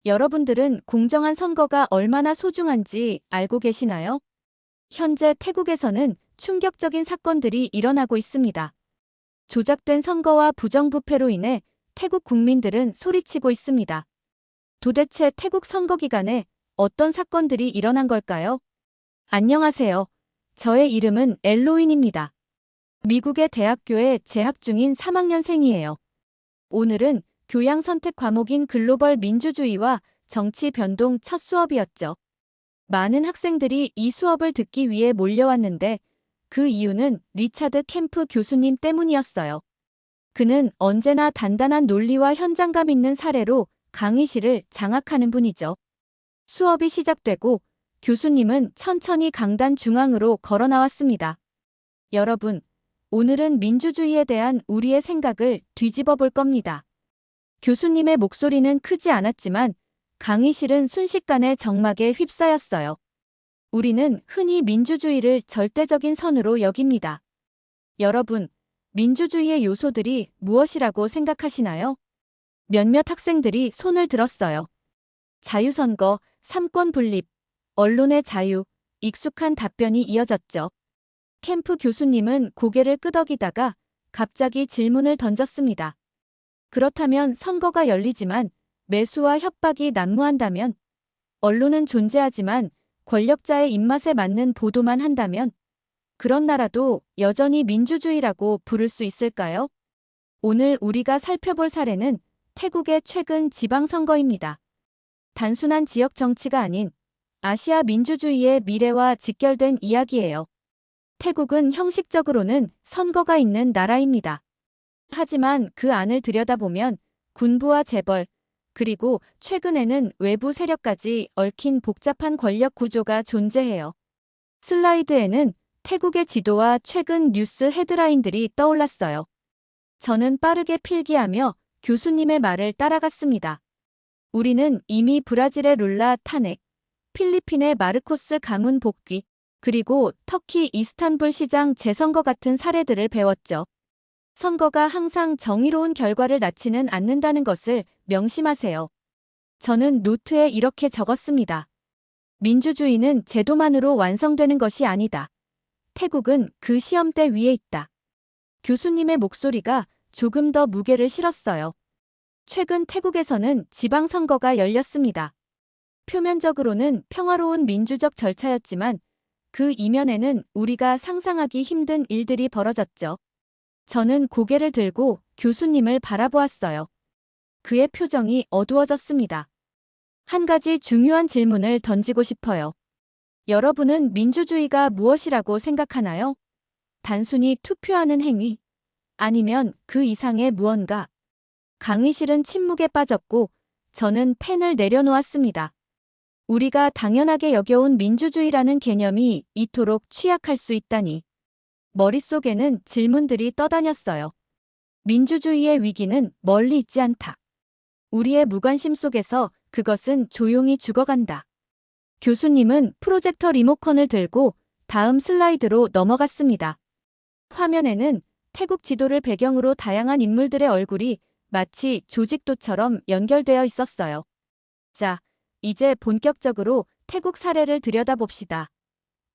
여러분들은 공정한 선거가 얼마나 소중한지 알고 계시나요? 현재 태국에서는 충격적인 사건들이 일어나고 있습니다. 조작된 선거와 부정부패로 인해 태국 국민들은 소리치고 있습니다. 도대체 태국 선거 기간에 어떤 사건들이 일어난 걸까요? 안녕하세요. 저의 이름은 엘로윈입니다. 미국의 대학교에 재학 중인 3학년생이에요. 오늘은 교양 선택 과목인 글로벌 민주주의와 정치 변동 첫 수업이었죠. 많은 학생들이 이 수업을 듣기 위해 몰려왔는데 그 이유는 리차드 캠프 교수님 때문이었어요. 그는 언제나 단단한 논리와 현장감 있는 사례로 강의실을 장악하는 분이죠. 수업이 시작되고 교수님은 천천히 강단 중앙으로 걸어 나왔습니다. 여러분, 오늘은 민주주의에 대한 우리의 생각을 뒤집어 볼 겁니다. 교수님의 목소리는 크지 않았지만 강의실은 순식간에 정막에 휩싸였어요. 우리는 흔히 민주주의를 절대적인 선으로 여깁니다. 여러분, 민주주의의 요소들이 무엇이라고 생각하시나요? 몇몇 학생들이 손을 들었어요. 자유선거, 삼권 분립, 언론의 자유, 익숙한 답변이 이어졌죠. 캠프 교수님은 고개를 끄덕이다가 갑자기 질문을 던졌습니다. 그렇다면 선거가 열리지만 매수와 협박이 난무한다면, 언론은 존재하지만 권력자의 입맛에 맞는 보도만 한다면, 그런 나라도 여전히 민주주의라고 부를 수 있을까요? 오늘 우리가 살펴볼 사례는 태국의 최근 지방선거입니다. 단순한 지역 정치가 아닌 아시아 민주주의의 미래와 직결된 이야기예요. 태국은 형식적으로는 선거가 있는 나라입니다. 하지만 그 안을 들여다보면 군부와 재벌, 그리고 최근에는 외부 세력까지 얽힌 복잡한 권력 구조가 존재해요. 슬라이드에는 태국의 지도와 최근 뉴스 헤드라인들이 떠올랐어요. 저는 빠르게 필기하며 교수님의 말을 따라갔습니다. 우리는 이미 브라질의 룰라 탄핵, 필리핀의 마르코스 가문 복귀, 그리고 터키 이스탄불 시장 재선거 같은 사례들을 배웠죠. 선거가 항상 정의로운 결과를 낳지는 않는다는 것을 명심하세요. 저는 노트에 이렇게 적었습니다. 민주주의는 제도만으로 완성되는 것이 아니다. 태국은 그 시험대 위에 있다. 교수님의 목소리가 조금 더 무게를 실었어요. 최근 태국에서는 지방선거가 열렸습니다. 표면적으로는 평화로운 민주적 절차였지만 그 이면에는 우리가 상상하기 힘든 일들이 벌어졌죠. 저는 고개를 들고 교수님을 바라보았어요. 그의 표정이 어두워졌습니다. 한 가지 중요한 질문을 던지고 싶어요. 여러분은 민주주의가 무엇이라고 생각하나요? 단순히 투표하는 행위? 아니면 그 이상의 무언가? 강의실은 침묵에 빠졌고 저는 펜을 내려놓았습니다. 우리가 당연하게 여겨온 민주주의라는 개념이 이토록 취약할 수 있다니. 머릿속에는 질문들이 떠다녔어요. 민주주의의 위기는 멀리 있지 않다. 우리의 무관심 속에서 그것은 조용히 죽어간다. 교수님은 프로젝터 리모컨을 들고 다음 슬라이드로 넘어갔습니다. 화면에는 태국 지도를 배경으로 다양한 인물들의 얼굴이 마치 조직도처럼 연결되어 있었어요. 자, 이제 본격적으로 태국 사례를 들여다봅시다.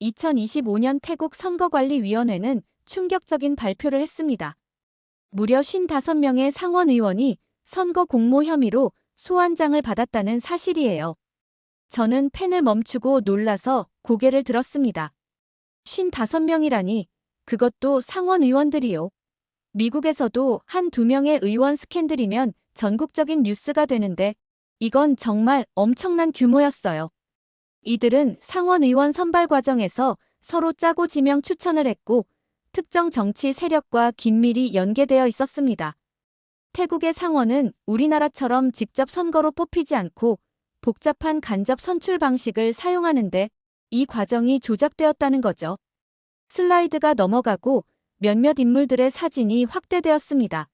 2025년 태국 선거관리위원회는 충격적인 발표를 했습니다. 무려 55명의 상원 의원이 선거 공모 혐의로 소환장을 받았다는 사실이에요. 저는 펜을 멈추고 놀라서 고개를 들었습니다. 55명이라니, 그것도 상원 의원들이요. 미국에서도 한두 명의 의원 스캔들이면 전국적인 뉴스가 되는데 이건 정말 엄청난 규모였어요. 이들은 상원 의원 선발 과정에서 서로 짜고 지명 추천을 했고 특정 정치 세력과 긴밀히 연계되어 있었습니다. 태국의 상원은 우리나라처럼 직접 선거로 뽑히지 않고 복잡한 간접 선출 방식을 사용하는데 이 과정이 조작되었다는 거죠. 슬라이드가 넘어가고 몇몇 인물들의 사진이 확대되었습니다.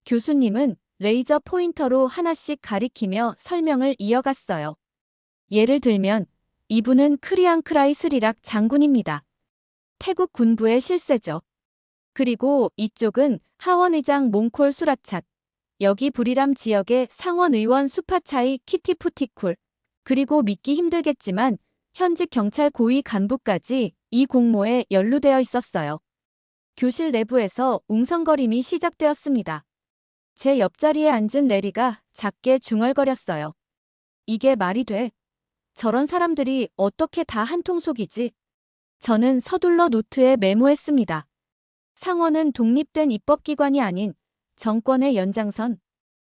교수님은 레이저 포인터로 하나씩 가리키며 설명을 이어갔어요. 예를 들면 이분은 크리앙크라이 스리락 장군입니다. 태국 군부의 실세죠. 그리고 이쪽은 하원 의장 몽콜 수라찻. 여기 부리람 지역의 상원 의원 수파차이 키티푸티쿨, 그리고 믿기 힘들겠지만 현직 경찰 고위 간부까지 이 공모에 연루되어 있었어요. 교실 내부에서 웅성거림이 시작되었습니다. 제 옆자리에 앉은 레리가 작게 중얼거렸어요. 이게 말이 돼? 저런 사람들이 어떻게 다 한통속이지? 저는 서둘러 노트에 메모했습니다. 상원은 독립된 입법기관이 아닌 정권의 연장선.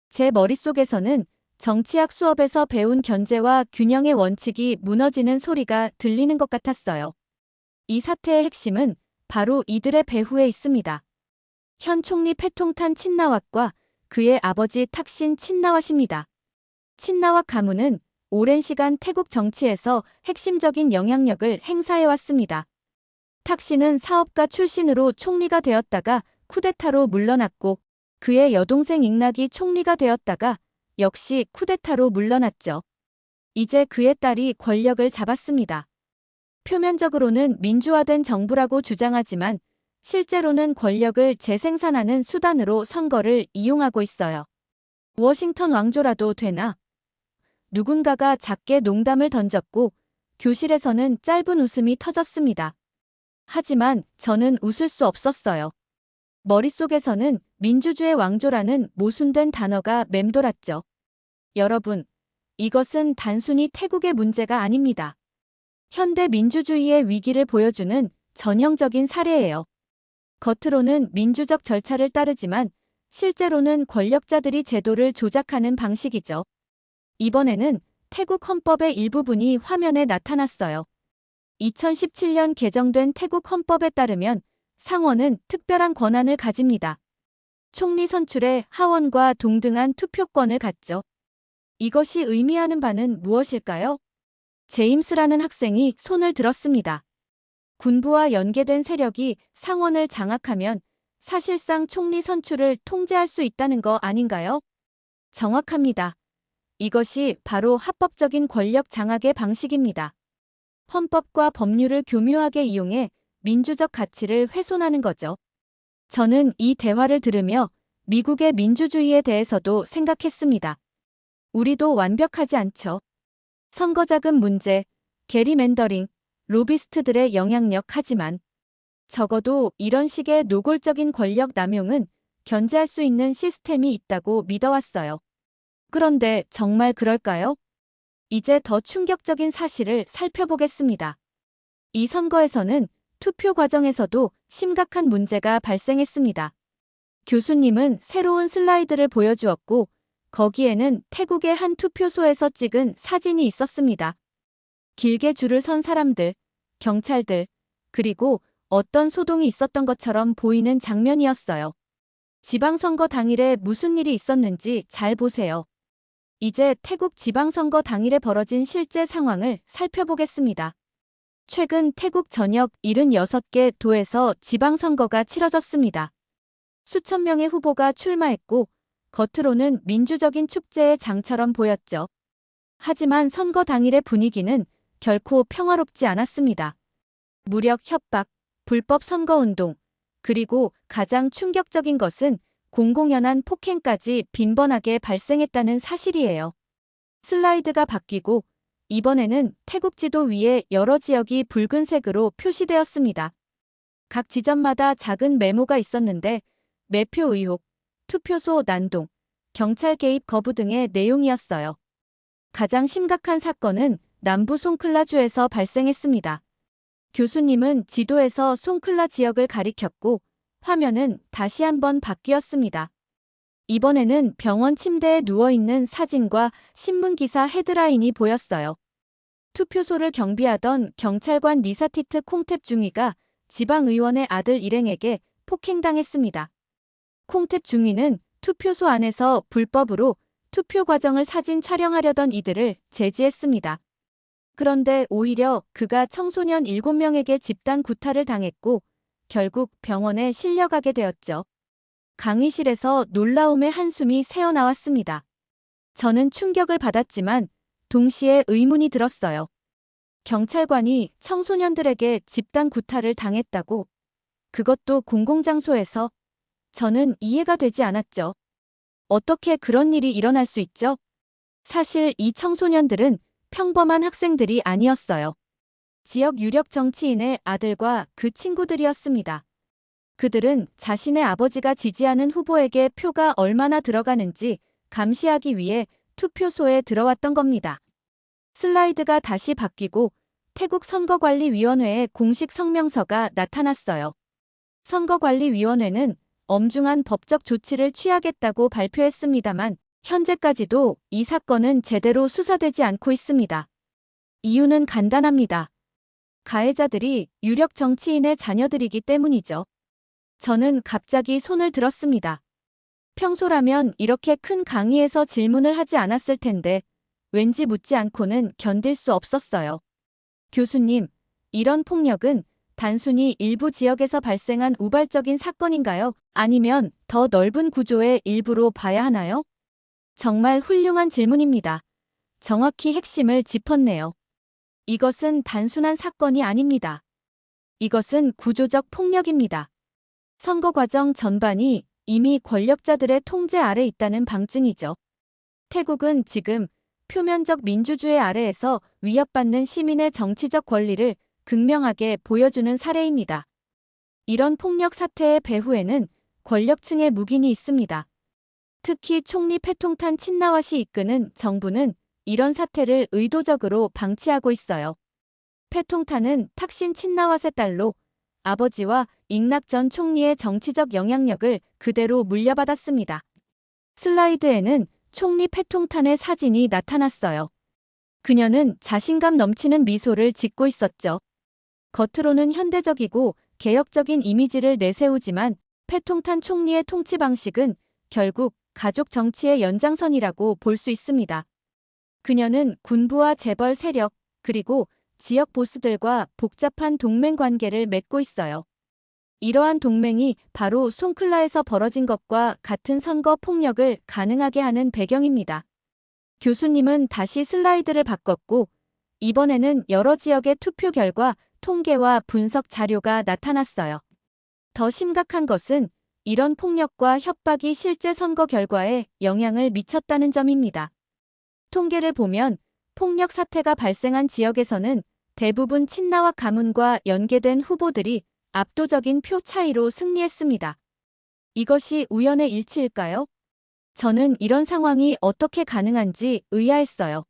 제 머릿속에서는 정치학 수업에서 배운 견제와 균형의 원칙이 무너지는 소리가 들리는 것 같았어요. 이 사태의 핵심은 바로 이들의 배후에 있습니다. 현 총리 패통탄 친나왓과 그의 아버지 탁신 친나왓입니다. 친나왓 가문은 오랜 시간 태국 정치에서 핵심적인 영향력을 행사해왔습니다. 탁신은 사업가 출신으로 총리가 되었다가 쿠데타로 물러났고 그의 여동생 잉락이 총리가 되었다가 역시 쿠데타로 물러났죠. 이제 그의 딸이 권력을 잡았습니다. 표면적으로는 민주화된 정부라고 주장하지만 실제로는 권력을 재생산하는 수단으로 선거를 이용하고 있어요. 워싱턴 왕조라도 되나? 누군가가 작게 농담을 던졌고 교실에서는 짧은 웃음이 터졌습니다. 하지만 저는 웃을 수 없었어요. 머릿속에서는 민주주의 왕조라는 모순된 단어가 맴돌았죠. 여러분, 이것은 단순히 태국의 문제가 아닙니다. 현대 민주주의의 위기를 보여주는 전형적인 사례예요. 겉으로는 민주적 절차를 따르지만 실제로는 권력자들이 제도를 조작하는 방식이죠. 이번에는 태국 헌법의 일부분이 화면에 나타났어요. 2017년 개정된 태국 헌법에 따르면 상원은 특별한 권한을 가집니다. 총리 선출에 하원과 동등한 투표권을 갖죠. 이것이 의미하는 바는 무엇일까요? 제임스라는 학생이 손을 들었습니다. 군부와 연계된 세력이 상원을 장악하면 사실상 총리 선출을 통제할 수 있다는 거 아닌가요? 정확합니다. 이것이 바로 합법적인 권력 장악의 방식입니다. 헌법과 법률을 교묘하게 이용해 민주적 가치를 훼손하는 거죠. 저는 이 대화를 들으며 미국의 민주주의에 대해서도 생각했습니다. 우리도 완벽하지 않죠. 선거자금 문제, 게리맨더링, 로비스트들의 영향력 하지만 적어도 이런 식의 노골적인 권력 남용은 견제할 수 있는 시스템이 있다고 믿어왔어요. 그런데 정말 그럴까요? 이제 더 충격적인 사실을 살펴보겠습니다. 이 선거에서는 투표 과정에서도 심각한 문제가 발생했습니다. 교수님은 새로운 슬라이드를 보여주었고 거기에는 태국의 한 투표소에서 찍은 사진이 있었습니다. 길게 줄을 선 사람들, 경찰들, 그리고 어떤 소동이 있었던 것처럼 보이는 장면이었어요. 지방선거 당일에 무슨 일이 있었는지 잘 보세요. 이제 태국 지방선거 당일에 벌어진 실제 상황을 살펴보겠습니다. 최근 태국 전역 76개 도에서 지방선거가 치러졌습니다. 수천 명의 후보가 출마했고 겉으로는 민주적인 축제의 장처럼 보였죠. 하지만 선거 당일의 분위기는 결코 평화롭지 않았습니다. 무력 협박, 불법 선거운동, 그리고 가장 충격적인 것은 공공연한 폭행까지 빈번하게 발생했다는 사실이에요. 슬라이드가 바뀌고 이번에는 태국 지도 위에 여러 지역이 붉은색으로 표시되었습니다. 각 지점마다 작은 메모가 있었는데 매표 의혹, 투표소 난동, 경찰 개입 거부 등의 내용이었어요. 가장 심각한 사건은 남부 송클라주에서 발생했습니다. 교수님은 지도에서 송클라 지역을 가리켰고 화면은 다시 한번 바뀌었습니다. 이번에는 병원 침대에 누워있는 사진과 신문기사 헤드라인이 보였어요. 투표소를 경비하던 경찰관 니사티트 콩탭 중위가 지방의원의 아들 일행에게 폭행당했습니다. 콩탭 중위는 투표소 안에서 불법으로 투표 과정을 사진 촬영하려던 이들을 제지했습니다. 그런데 오히려 그가 청소년 7명에게 집단 구타를 당했고 결국 병원에 실려가게 되었죠. 강의실에서 놀라움의 한숨이 새어나왔습니다. 저는 충격을 받았지만 동시에 의문이 들었어요. 경찰관이 청소년들에게 집단 구타를 당했다고? 그것도 공공장소에서? 저는 이해가 되지 않았죠. 어떻게 그런 일이 일어날 수 있죠? 사실 이 청소년들은 평범한 학생들이 아니었어요. 지역 유력 정치인의 아들과 그 친구들이었습니다. 그들은 자신의 아버지가 지지하는 후보에게 표가 얼마나 들어가는지 감시하기 위해 투표소에 들어왔던 겁니다. 슬라이드가 다시 바뀌고 태국 선거관리위원회의 공식 성명서가 나타났어요. 선거관리위원회는 엄중한 법적 조치를 취하겠다고 발표했습니다만 현재까지도 이 사건은 제대로 수사되지 않고 있습니다. 이유는 간단합니다. 가해자들이 유력 정치인의 자녀들이기 때문이죠. 저는 갑자기 손을 들었습니다. 평소라면 이렇게 큰 강의에서 질문을 하지 않았을 텐데 왠지 묻지 않고는 견딜 수 없었어요. 교수님, 이런 폭력은 단순히 일부 지역에서 발생한 우발적인 사건인가요? 아니면 더 넓은 구조의 일부로 봐야 하나요? 정말 훌륭한 질문입니다. 정확히 핵심을 짚었네요. 이것은 단순한 사건이 아닙니다. 이것은 구조적 폭력입니다. 선거 과정 전반이 이미 권력자들의 통제 아래 있다는 방증이죠. 태국은 지금 표면적 민주주의 아래에서 위협받는 시민의 정치적 권리를 극명하게 보여주는 사례입니다. 이런 폭력 사태의 배후에는 권력층의 묵인이 있습니다. 특히 총리 패통탄 친나왓이 이끄는 정부는 이런 사태를 의도적으로 방치하고 있어요. 패통탄은 탁신 친나왓의 딸로 아버지와 잉락 전 총리의 정치적 영향력을 그대로 물려받았습니다. 슬라이드에는 총리 패통탄의 사진이 나타났어요. 그녀는 자신감 넘치는 미소를 짓고 있었죠. 겉으로는 현대적이고 개혁적인 이미지를 내세우지만 패통탄 총리의 통치 방식은 결국 가족 정치의 연장선이라고 볼 수 있습니다. 그녀는 군부와 재벌 세력, 그리고 지역 보스들과 복잡한 동맹 관계를 맺고 있어요. 이러한 동맹이 바로 송클라에서 벌어진 것과 같은 선거 폭력을 가능하게 하는 배경입니다. 교수님은 다시 슬라이드를 바꿨고 이번에는 여러 지역의 투표 결과, 통계와 분석 자료가 나타났어요. 더 심각한 것은 이런 폭력과 협박이 실제 선거 결과에 영향을 미쳤다는 점입니다. 통계를 보면 폭력 사태가 발생한 지역에서는 대부분 친나와 가문과 연계된 후보들이 압도적인 표 차이로 승리했습니다. 이것이 우연의 일치일까요? 저는 이런 상황이 어떻게 가능한지 의아했어요.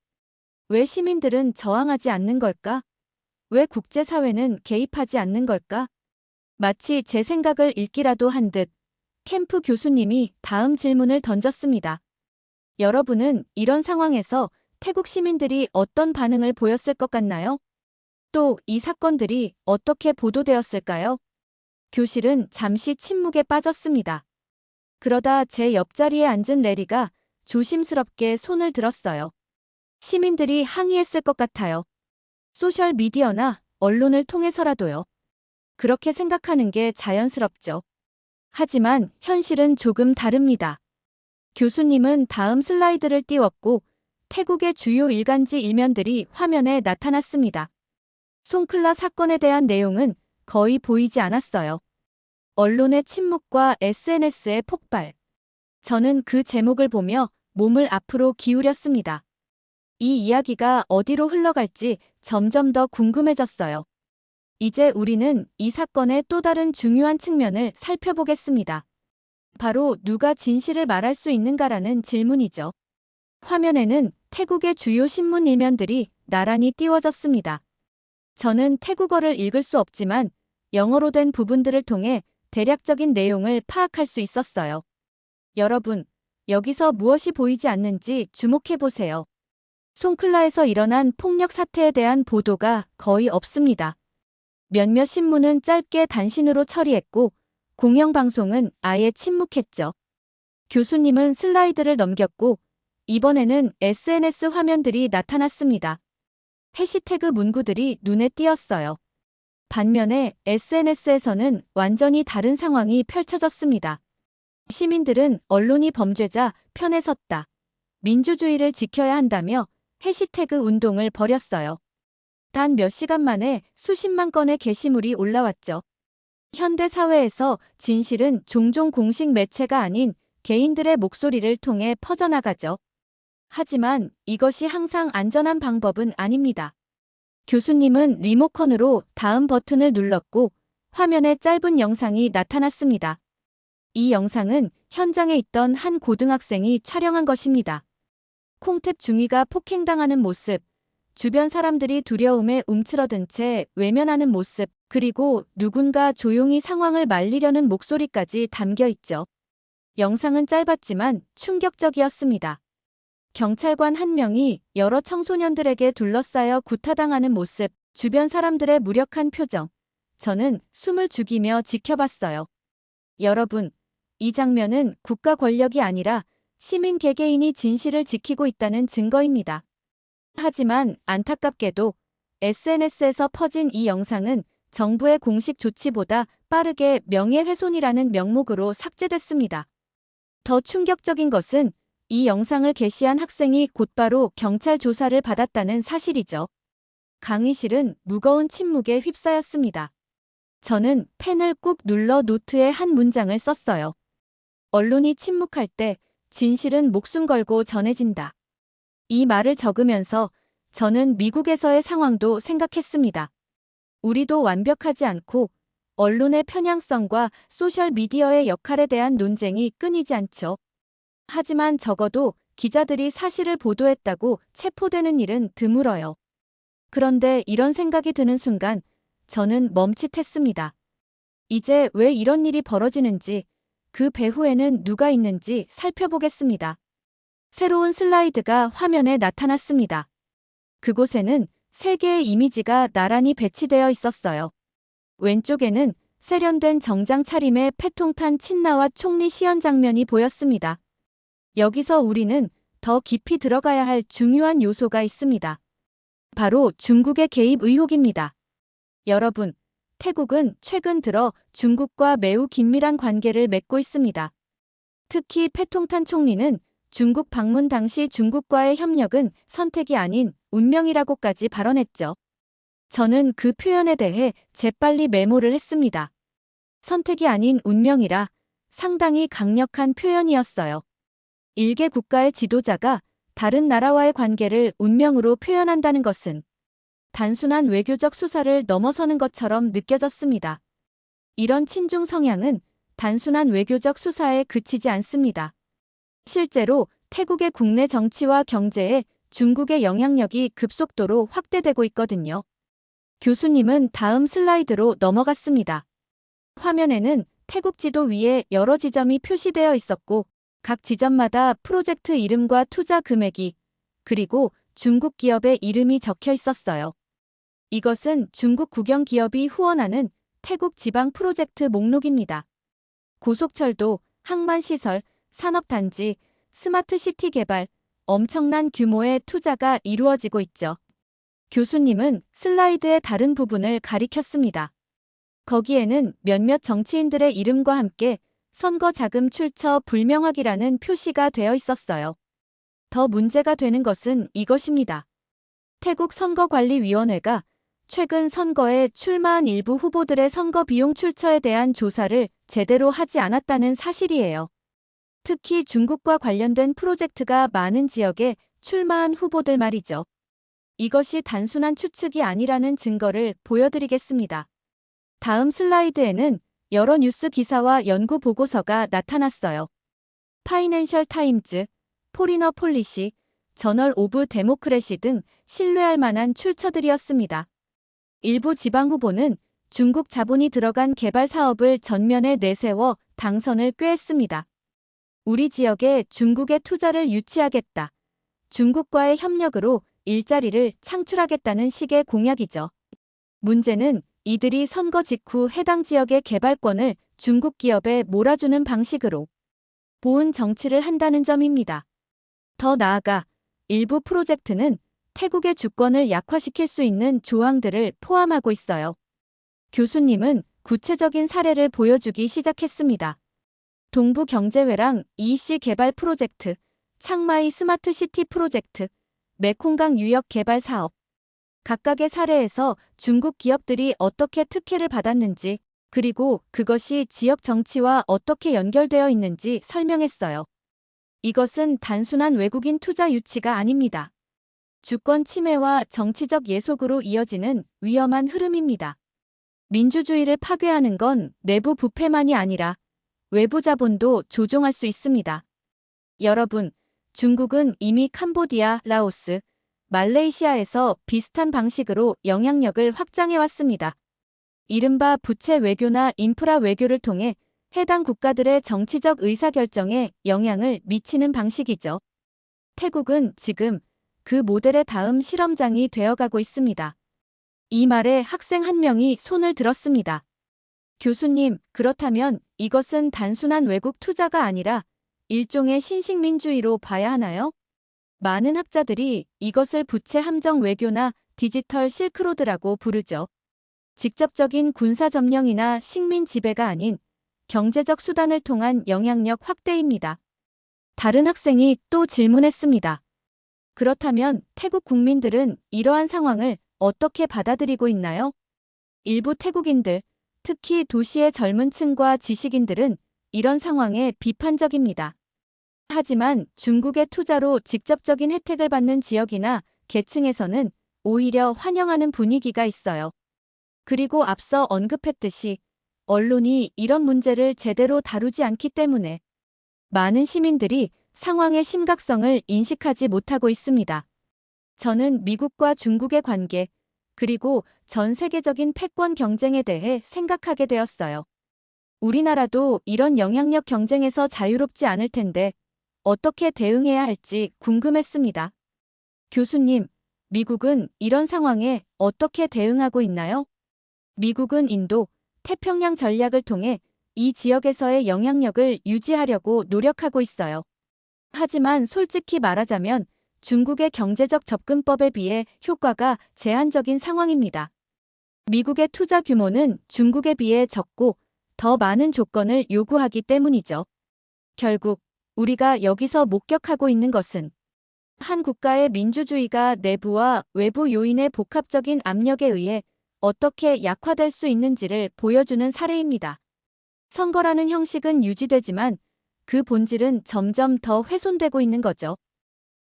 왜 시민들은 저항하지 않는 걸까? 왜 국제사회는 개입하지 않는 걸까? 마치 제 생각을 읽기라도 한 듯 캠프 교수님이 다음 질문을 던졌습니다. 여러분은 이런 상황에서 태국 시민들이 어떤 반응을 보였을 것 같나요? 또 이 사건들이 어떻게 보도되었을까요? 교실은 잠시 침묵에 빠졌습니다. 그러다 제 옆자리에 앉은 레리가 조심스럽게 손을 들었어요. 시민들이 항의했을 것 같아요. 소셜미디어나 언론을 통해서라도요. 그렇게 생각하는 게 자연스럽죠. 하지만 현실은 조금 다릅니다. 교수님은 다음 슬라이드를 띄웠고 태국의 주요 일간지 일면들이 화면에 나타났습니다. 송클라 사건에 대한 내용은 거의 보이지 않았어요. 언론의 침묵과 SNS의 폭발. 저는 그 제목을 보며 몸을 앞으로 기울였습니다. 이 이야기가 어디로 흘러갈지 점점 더 궁금해졌어요. 이제 우리는 이 사건의 또 다른 중요한 측면을 살펴보겠습니다. 바로 누가 진실을 말할 수 있는가라는 질문이죠. 화면에는 태국의 주요 신문 일면들이 나란히 띄워졌습니다. 저는 태국어를 읽을 수 없지만 영어로 된 부분들을 통해 대략적인 내용을 파악할 수 있었어요. 여러분, 여기서 무엇이 보이지 않는지 주목해 보세요. 송클라에서 일어난 폭력 사태에 대한 보도가 거의 없습니다. 몇몇 신문은 짧게 단신으로 처리했고 공영방송은 아예 침묵했죠. 교수님은 슬라이드를 넘겼고 이번에는 SNS 화면들이 나타났습니다. 해시태그 문구들이 눈에 띄었어요. 반면에 SNS에서는 완전히 다른 상황이 펼쳐졌습니다. 시민들은 언론이 범죄자 편에 섰다. 민주주의를 지켜야 한다며 해시태그 운동을 벌였어요. 단 몇 시간 만에 수십만 건의 게시물이 올라왔죠. 현대 사회에서 진실은 종종 공식 매체가 아닌 개인들의 목소리를 통해 퍼져나가죠. 하지만 이것이 항상 안전한 방법은 아닙니다. 교수님은 리모컨으로 다음 버튼을 눌렀고 화면에 짧은 영상이 나타났습니다. 이 영상은 현장에 있던 한 고등학생이 촬영한 것입니다. 콩탭 중이가 폭행당하는 모습, 주변 사람들이 두려움에 움츠러든 채 외면하는 모습, 그리고 누군가 조용히 상황을 말리려는 목소리까지 담겨 있죠. 영상은 짧았지만 충격적이었습니다. 경찰관 한 명이 여러 청소년들에게 둘러싸여 구타당하는 모습, 주변 사람들의 무력한 표정. 저는 숨을 죽이며 지켜봤어요. 여러분, 이 장면은 국가 권력이 아니라 시민 개개인이 진실을 지키고 있다는 증거입니다. 하지만 안타깝게도 SNS에서 퍼진 이 영상은 정부의 공식 조치보다 빠르게 명예훼손이라는 명목으로 삭제됐습니다. 더 충격적인 것은 이 영상을 게시한 학생이 곧바로 경찰 조사를 받았다는 사실이죠. 강의실은 무거운 침묵에 휩싸였습니다. 저는 펜을 꾹 눌러 노트에 한 문장을 썼어요. 언론이 침묵할 때 진실은 목숨 걸고 전해진다. 이 말을 적으면서 저는 미국에서의 상황도 생각했습니다. 우리도 완벽하지 않고 언론의 편향성과 소셜미디어의 역할에 대한 논쟁이 끊이지 않죠. 하지만 적어도 기자들이 사실을 보도했다고 체포되는 일은 드물어요. 그런데 이런 생각이 드는 순간 저는 멈칫했습니다. 이제 왜 이런 일이 벌어지는지, 그 배후에는 누가 있는지 살펴보겠습니다. 새로운 슬라이드가 화면에 나타났습니다. 그곳에는 세 개의 이미지가 나란히 배치되어 있었어요. 왼쪽에는 세련된 정장 차림의 패통탄 친나와 총리 시연 장면이 보였습니다. 여기서 우리는 더 깊이 들어가야 할 중요한 요소가 있습니다. 바로 중국의 개입 의혹입니다. 여러분, 태국은 최근 들어 중국과 매우 긴밀한 관계를 맺고 있습니다. 특히 패통탄 총리는 중국 방문 당시 중국과의 협력은 선택이 아닌 운명이라고까지 발언했죠. 저는 그 표현에 대해 재빨리 메모를 했습니다. 선택이 아닌 운명이라 상당히 강력한 표현이었어요. 일개 국가의 지도자가 다른 나라와의 관계를 운명으로 표현한다는 것은 단순한 외교적 수사를 넘어서는 것처럼 느껴졌습니다. 이런 친중 성향은 단순한 외교적 수사에 그치지 않습니다. 실제로 태국의 국내 정치와 경제에 중국의 영향력이 급속도로 확대되고 있거든요. 교수님은 다음 슬라이드로 넘어갔습니다. 화면에는 태국 지도 위에 여러 지점이 표시되어 있었고 각 지점마다 프로젝트 이름과 투자 금액이 그리고 중국 기업의 이름이 적혀 있었어요. 이것은 중국 국영 기업이 후원하는 태국 지방 프로젝트 목록입니다. 고속철도, 항만시설, 산업단지, 스마트시티 개발, 엄청난 규모의 투자가 이루어지고 있죠. 교수님은 슬라이드의 다른 부분을 가리켰습니다. 거기에는 몇몇 정치인들의 이름과 함께 선거 자금 출처 불명확이라는 표시가 되어 있었어요. 더 문제가 되는 것은 이것입니다. 태국 선거관리위원회가 최근 선거에 출마한 일부 후보들의 선거 비용 출처에 대한 조사를 제대로 하지 않았다는 사실이에요. 특히 중국과 관련된 프로젝트가 많은 지역에 출마한 후보들 말이죠. 이것이 단순한 추측이 아니라는 증거를 보여드리겠습니다. 다음 슬라이드에는 여러 뉴스 기사와 연구 보고서가 나타났어요. 파이낸셜 타임즈, 포리너 폴리시, 저널 오브 데모크래시 등 신뢰할 만한 출처들이었습니다. 일부 지방 후보는 중국 자본이 들어간 개발 사업을 전면에 내세워 당선을 꾀했습니다. 우리 지역에 중국의 투자를 유치하겠다. 중국과의 협력으로 일자리를 창출하겠다는 식의 공약이죠. 문제는 이들이 선거 직후 해당 지역의 개발권을 중국 기업에 몰아주는 방식으로 보은 정치를 한다는 점입니다. 더 나아가 일부 프로젝트는 태국의 주권을 약화시킬 수 있는 조항들을 포함하고 있어요. 교수님은 구체적인 사례를 보여주기 시작했습니다. 동부경제회랑 EC 개발 프로젝트, 창마이 스마트시티 프로젝트, 메콩강 유역 개발 사업. 각각의 사례에서 중국 기업들이 어떻게 특혜를 받았는지, 그리고 그것이 지역 정치와 어떻게 연결되어 있는지 설명했어요. 이것은 단순한 외국인 투자 유치가 아닙니다. 주권 침해와 정치적 예속으로 이어지는 위험한 흐름입니다. 민주주의를 파괴하는 건 내부 부패만이 아니라 외부 자본도 조종할 수 있습니다. 여러분, 중국은 이미 캄보디아, 라오스, 말레이시아에서 비슷한 방식으로 영향력을 확장해왔습니다. 이른바 부채 외교나 인프라 외교를 통해 해당 국가들의 정치적 의사결정에 영향을 미치는 방식이죠. 태국은 지금 그 모델의 다음 실험장이 되어가고 있습니다. 이 말에 학생 한 명이 손을 들었습니다. 교수님, 그렇다면 이것은 단순한 외국 투자가 아니라 일종의 신식민주의로 봐야 하나요? 많은 학자들이 이것을 부채 함정 외교나 디지털 실크로드라고 부르죠. 직접적인 군사 점령이나 식민 지배가 아닌 경제적 수단을 통한 영향력 확대입니다. 다른 학생이 또 질문했습니다. 그렇다면 태국 국민들은 이러한 상황을 어떻게 받아들이고 있나요? 일부 태국인들, 특히 도시의 젊은 층과 지식인들은 이런 상황에 비판적입니다. 하지만 중국의 투자로 직접적인 혜택을 받는 지역이나 계층에서는 오히려 환영하는 분위기가 있어요. 그리고 앞서 언급했듯이 언론이 이런 문제를 제대로 다루지 않기 때문에 많은 시민들이 상황의 심각성을 인식하지 못하고 있습니다. 저는 미국과 중국의 관계, 그리고 전 세계적인 패권 경쟁에 대해 생각하게 되었어요. 우리나라도 이런 영향력 경쟁에서 자유롭지 않을 텐데 어떻게 대응해야 할지 궁금했습니다. 교수님, 미국은 이런 상황에 어떻게 대응하고 있나요? 미국은 인도, 태평양 전략을 통해 이 지역에서의 영향력을 유지하려고 노력하고 있어요. 하지만 솔직히 말하자면 중국의 경제적 접근법에 비해 효과가 제한적인 상황입니다. 미국의 투자 규모는 중국에 비해 적고 더 많은 조건을 요구하기 때문이죠. 결국 우리가 여기서 목격하고 있는 것은 한 국가의 민주주의가 내부와 외부 요인의 복합적인 압력에 의해 어떻게 약화될 수 있는지를 보여주는 사례입니다. 선거라는 형식은 유지되지만 그 본질은 점점 더 훼손되고 있는 거죠.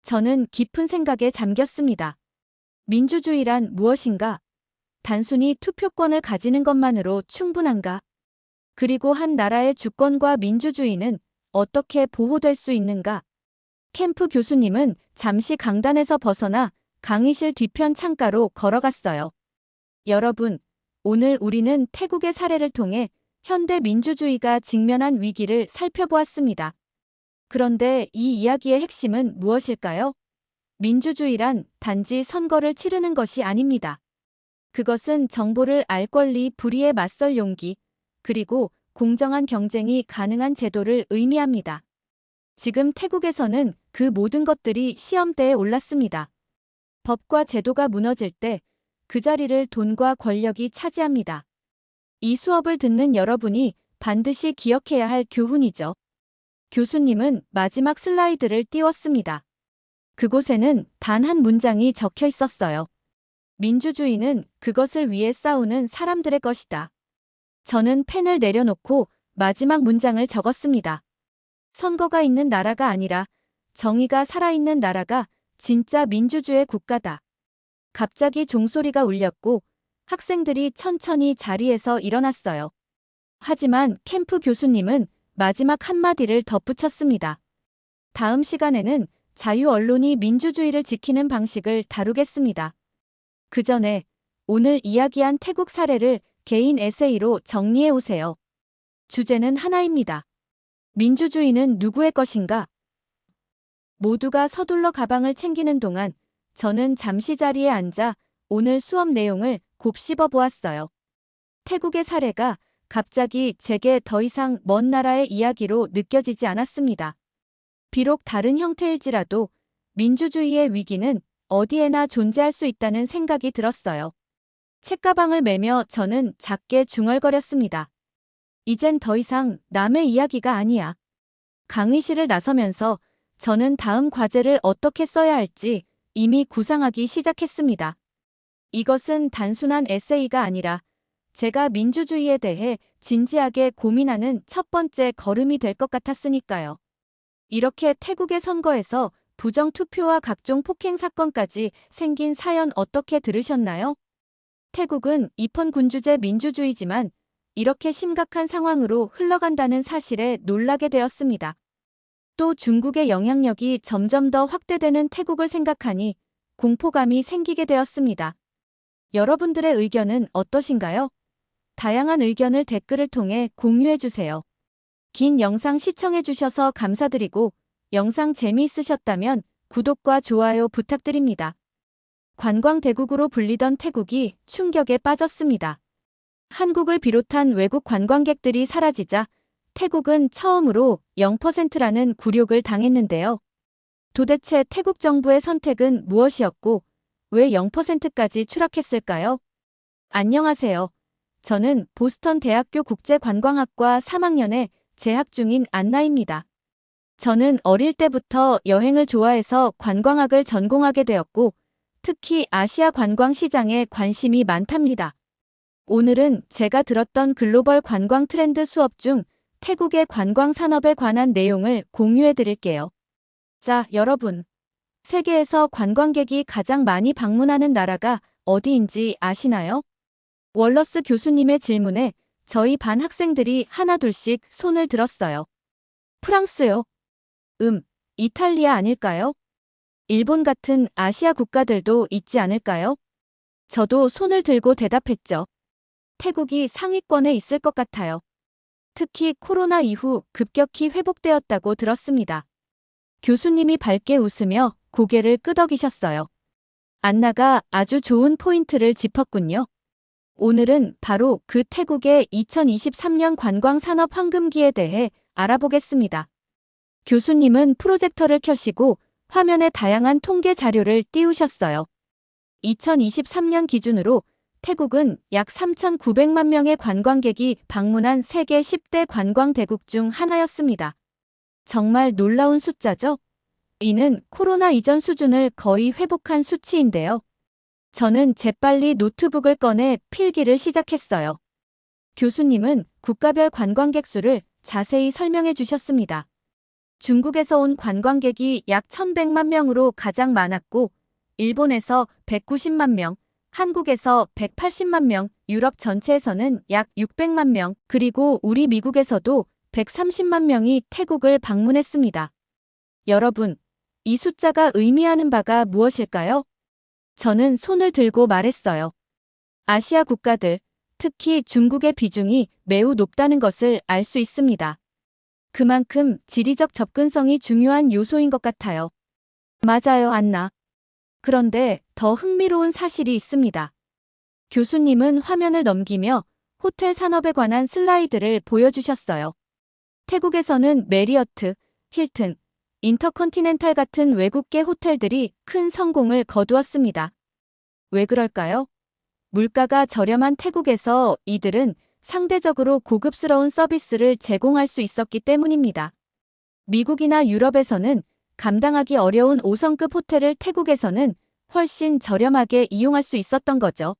저는 깊은 생각에 잠겼습니다. 민주주의란 무엇인가? 단순히 투표권을 가지는 것만으로 충분한가? 그리고 한 나라의 주권과 민주주의는 어떻게 보호될 수 있는가? 캠프 교수님은 잠시 강단에서 벗어나 강의실 뒤편 창가로 걸어갔어요. 여러분, 오늘 우리는 태국의 사례를 통해 현대 민주주의가 직면한 위기를 살펴보았습니다. 그런데 이 이야기의 핵심은 무엇일까요? 민주주의란 단지 선거를 치르는 것이 아닙니다. 그것은 정보를 알 권리 불이에 맞설 용기, 그리고 공정한 경쟁이 가능한 제도를 의미합니다. 지금 태국에서는 그 모든 것들이 시험대에 올랐습니다. 법과 제도가 무너질 때 그 자리를 돈과 권력이 차지합니다. 이 수업을 듣는 여러분이 반드시 기억해야 할 교훈이죠. 교수님은 마지막 슬라이드를 띄웠습니다. 그곳에는 단 한 문장이 적혀 있었어요. 민주주의는 그것을 위해 싸우는 사람들의 것이다. 저는 펜을 내려놓고 마지막 문장을 적었습니다. 선거가 있는 나라가 아니라 정의가 살아있는 나라가 진짜 민주주의 국가다. 갑자기 종소리가 울렸고 학생들이 천천히 자리에서 일어났어요. 하지만 캠프 교수님은 마지막 한마디를 덧붙였습니다. 다음 시간에는 자유 언론이 민주주의를 지키는 방식을 다루겠습니다. 그 전에 오늘 이야기한 태국 사례를 개인 에세이로 정리해 오세요. 주제는 하나입니다. 민주주의는 누구의 것인가? 모두가 서둘러 가방을 챙기는 동안 저는 잠시 자리에 앉아 오늘 수업 내용을 곱씹어 보았어요. 태국의 사례가 갑자기 제게 더 이상 먼 나라의 이야기로 느껴지지 않았습니다. 비록 다른 형태일지라도 민주주의의 위기는 어디에나 존재할 수 있다는 생각이 들었어요. 책가방을 메며 저는 작게 중얼거렸습니다. 이젠 더 이상 남의 이야기가 아니야. 강의실을 나서면서 저는 다음 과제를 어떻게 써야 할지 이미 구상하기 시작했습니다. 이것은 단순한 에세이가 아니라 제가 민주주의에 대해 진지하게 고민하는 첫 번째 걸음이 될 것 같았으니까요. 이렇게 태국의 선거에서 부정투표와 각종 폭행 사건까지 생긴 사연 어떻게 들으셨나요? 태국은 입헌군주제 민주주의지만 이렇게 심각한 상황으로 흘러간다는 사실에 놀라게 되었습니다. 또 중국의 영향력이 점점 더 확대되는 태국을 생각하니 공포감이 생기게 되었습니다. 여러분들의 의견은 어떠신가요? 다양한 의견을 댓글을 통해 공유해주세요. 긴 영상 시청해주셔서 감사드리고 영상 재미있으셨다면 구독과 좋아요 부탁드립니다. 관광대국으로 불리던 태국이 충격에 빠졌습니다. 한국을 비롯한 외국 관광객들이 사라지자 태국은 처음으로 0%라는 굴욕을 당했는데요. 도대체 태국 정부의 선택은 무엇이었고 왜 0%까지 추락했을까요? 안녕하세요. 저는 보스턴 대학교 국제관광학과 3학년에 재학 중인 안나입니다. 저는 어릴 때부터 여행을 좋아해서 관광학을 전공하게 되었고 특히 아시아 관광 시장에 관심이 많답니다. 오늘은 제가 들었던 글로벌 관광 트렌드 수업 중 태국의 관광 산업에 관한 내용을 공유해 드릴게요. 자, 여러분. 세계에서 관광객이 가장 많이 방문하는 나라가 어디인지 아시나요? 월러스 교수님의 질문에 저희 반 학생들이 하나둘씩 손을 들었어요. 프랑스요? 이탈리아 아닐까요? 일본 같은 아시아 국가들도 있지 않을까요? 저도 손을 들고 대답했죠. 태국이 상위권에 있을 것 같아요. 특히 코로나 이후 급격히 회복되었다고 들었습니다. 교수님이 밝게 웃으며 고개를 끄덕이셨어요. 안나가 아주 좋은 포인트를 짚었군요. 오늘은 바로 그 태국의 2023년 관광산업 황금기에 대해 알아보겠습니다. 교수님은 프로젝터를 켜시고 화면에 다양한 통계 자료를 띄우셨어요. 2023년 기준으로 태국은 약 3,900만 명의 관광객이 방문한 세계 10대 관광대국 중 하나였습니다. 정말 놀라운 숫자죠? 이는 코로나 이전 수준을 거의 회복한 수치인데요. 저는 재빨리 노트북을 꺼내 필기를 시작했어요. 교수님은 국가별 관광객 수를 자세히 설명해 주셨습니다. 중국에서 온 관광객이 약 1,100만 명으로 가장 많았고, 일본에서 190만 명, 한국에서 180만 명, 유럽 전체에서는 약 600만 명, 그리고 우리 미국에서도 130만 명이 태국을 방문했습니다. 여러분, 이 숫자가 의미하는 바가 무엇일까요? 저는 손을 들고 말했어요. 아시아 국가들, 특히 중국의 비중이 매우 높다는 것을 알 수 있습니다. 그만큼 지리적 접근성이 중요한 요소인 것 같아요. 맞아요, 안나. 그런데 더 흥미로운 사실이 있습니다. 교수님은 화면을 넘기며 호텔 산업에 관한 슬라이드를 보여주셨어요. 태국에서는 메리어트, 힐튼, 인터컨티넨탈 같은 외국계 호텔들이 큰 성공을 거두었습니다. 왜 그럴까요? 물가가 저렴한 태국에서 이들은 상대적으로 고급스러운 서비스를 제공할 수 있었기 때문입니다. 미국이나 유럽에서는 감당하기 어려운 5성급 호텔을 태국에서는 훨씬 저렴하게 이용할 수 있었던 거죠.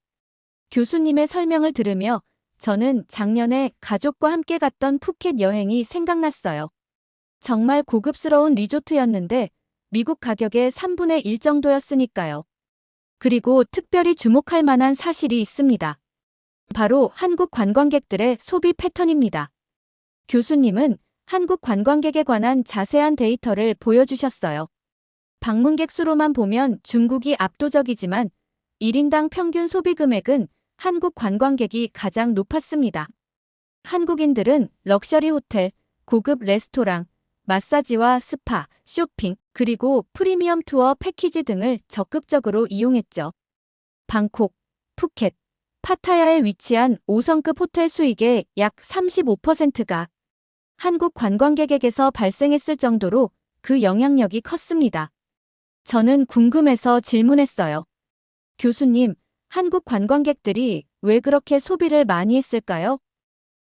교수님의 설명을 들으며 저는 작년에 가족과 함께 갔던 푸켓 여행이 생각났어요. 정말 고급스러운 리조트였는데 미국 가격의 3분의 1 정도였으니까요. 그리고 특별히 주목할 만한 사실이 있습니다. 바로 한국 관광객들의 소비 패턴입니다. 교수님은 한국 관광객에 관한 자세한 데이터를 보여주셨어요. 방문객 수로만 보면 중국이 압도적이지만 1인당 평균 소비 금액은 한국 관광객이 가장 높았습니다. 한국인들은 럭셔리 호텔, 고급 레스토랑, 마사지와 스파, 쇼핑, 그리고 프리미엄 투어 패키지 등을 적극적으로 이용했죠. 방콕, 푸켓, 파타야에 위치한 5성급 호텔 수익의 약 35%가 한국 관광객에게서 발생했을 정도로 그 영향력이 컸습니다. 저는 궁금해서 질문했어요. 교수님, 한국 관광객들이 왜 그렇게 소비를 많이 했을까요?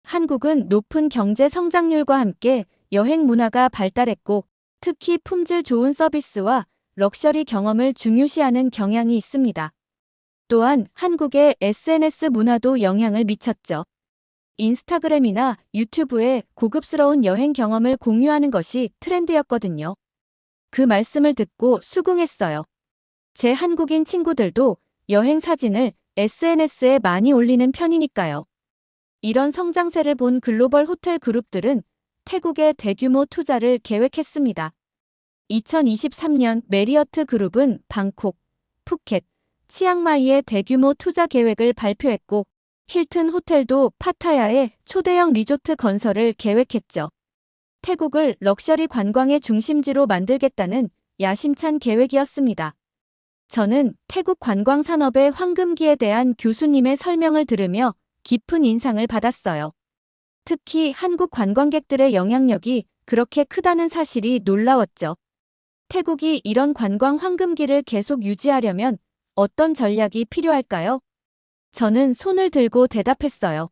한국은 높은 경제 성장률과 함께 여행 문화가 발달했고 특히 품질 좋은 서비스와 럭셔리 경험을 중요시하는 경향이 있습니다. 또한 한국의 SNS 문화도 영향을 미쳤죠. 인스타그램이나 유튜브에 고급스러운 여행 경험을 공유하는 것이 트렌드였거든요. 그 말씀을 듣고 수긍했어요. 제 한국인 친구들도 여행 사진을 SNS에 많이 올리는 편이니까요. 이런 성장세를 본 글로벌 호텔 그룹들은 태국에 대규모 투자를 계획했습니다. 2023년 메리어트 그룹은 방콕, 푸켓, 치앙마이의 대규모 투자 계획을 발표했고, 힐튼 호텔도 파타야에 초대형 리조트 건설을 계획했죠. 태국을 럭셔리 관광의 중심지로 만들겠다는 야심찬 계획이었습니다. 저는 태국 관광 산업의 황금기에 대한 교수님의 설명을 들으며 깊은 인상을 받았어요. 특히 한국 관광객들의 영향력이 그렇게 크다는 사실이 놀라웠죠. 태국이 이런 관광 황금기를 계속 유지하려면 어떤 전략이 필요할까요? 저는 손을 들고 대답했어요.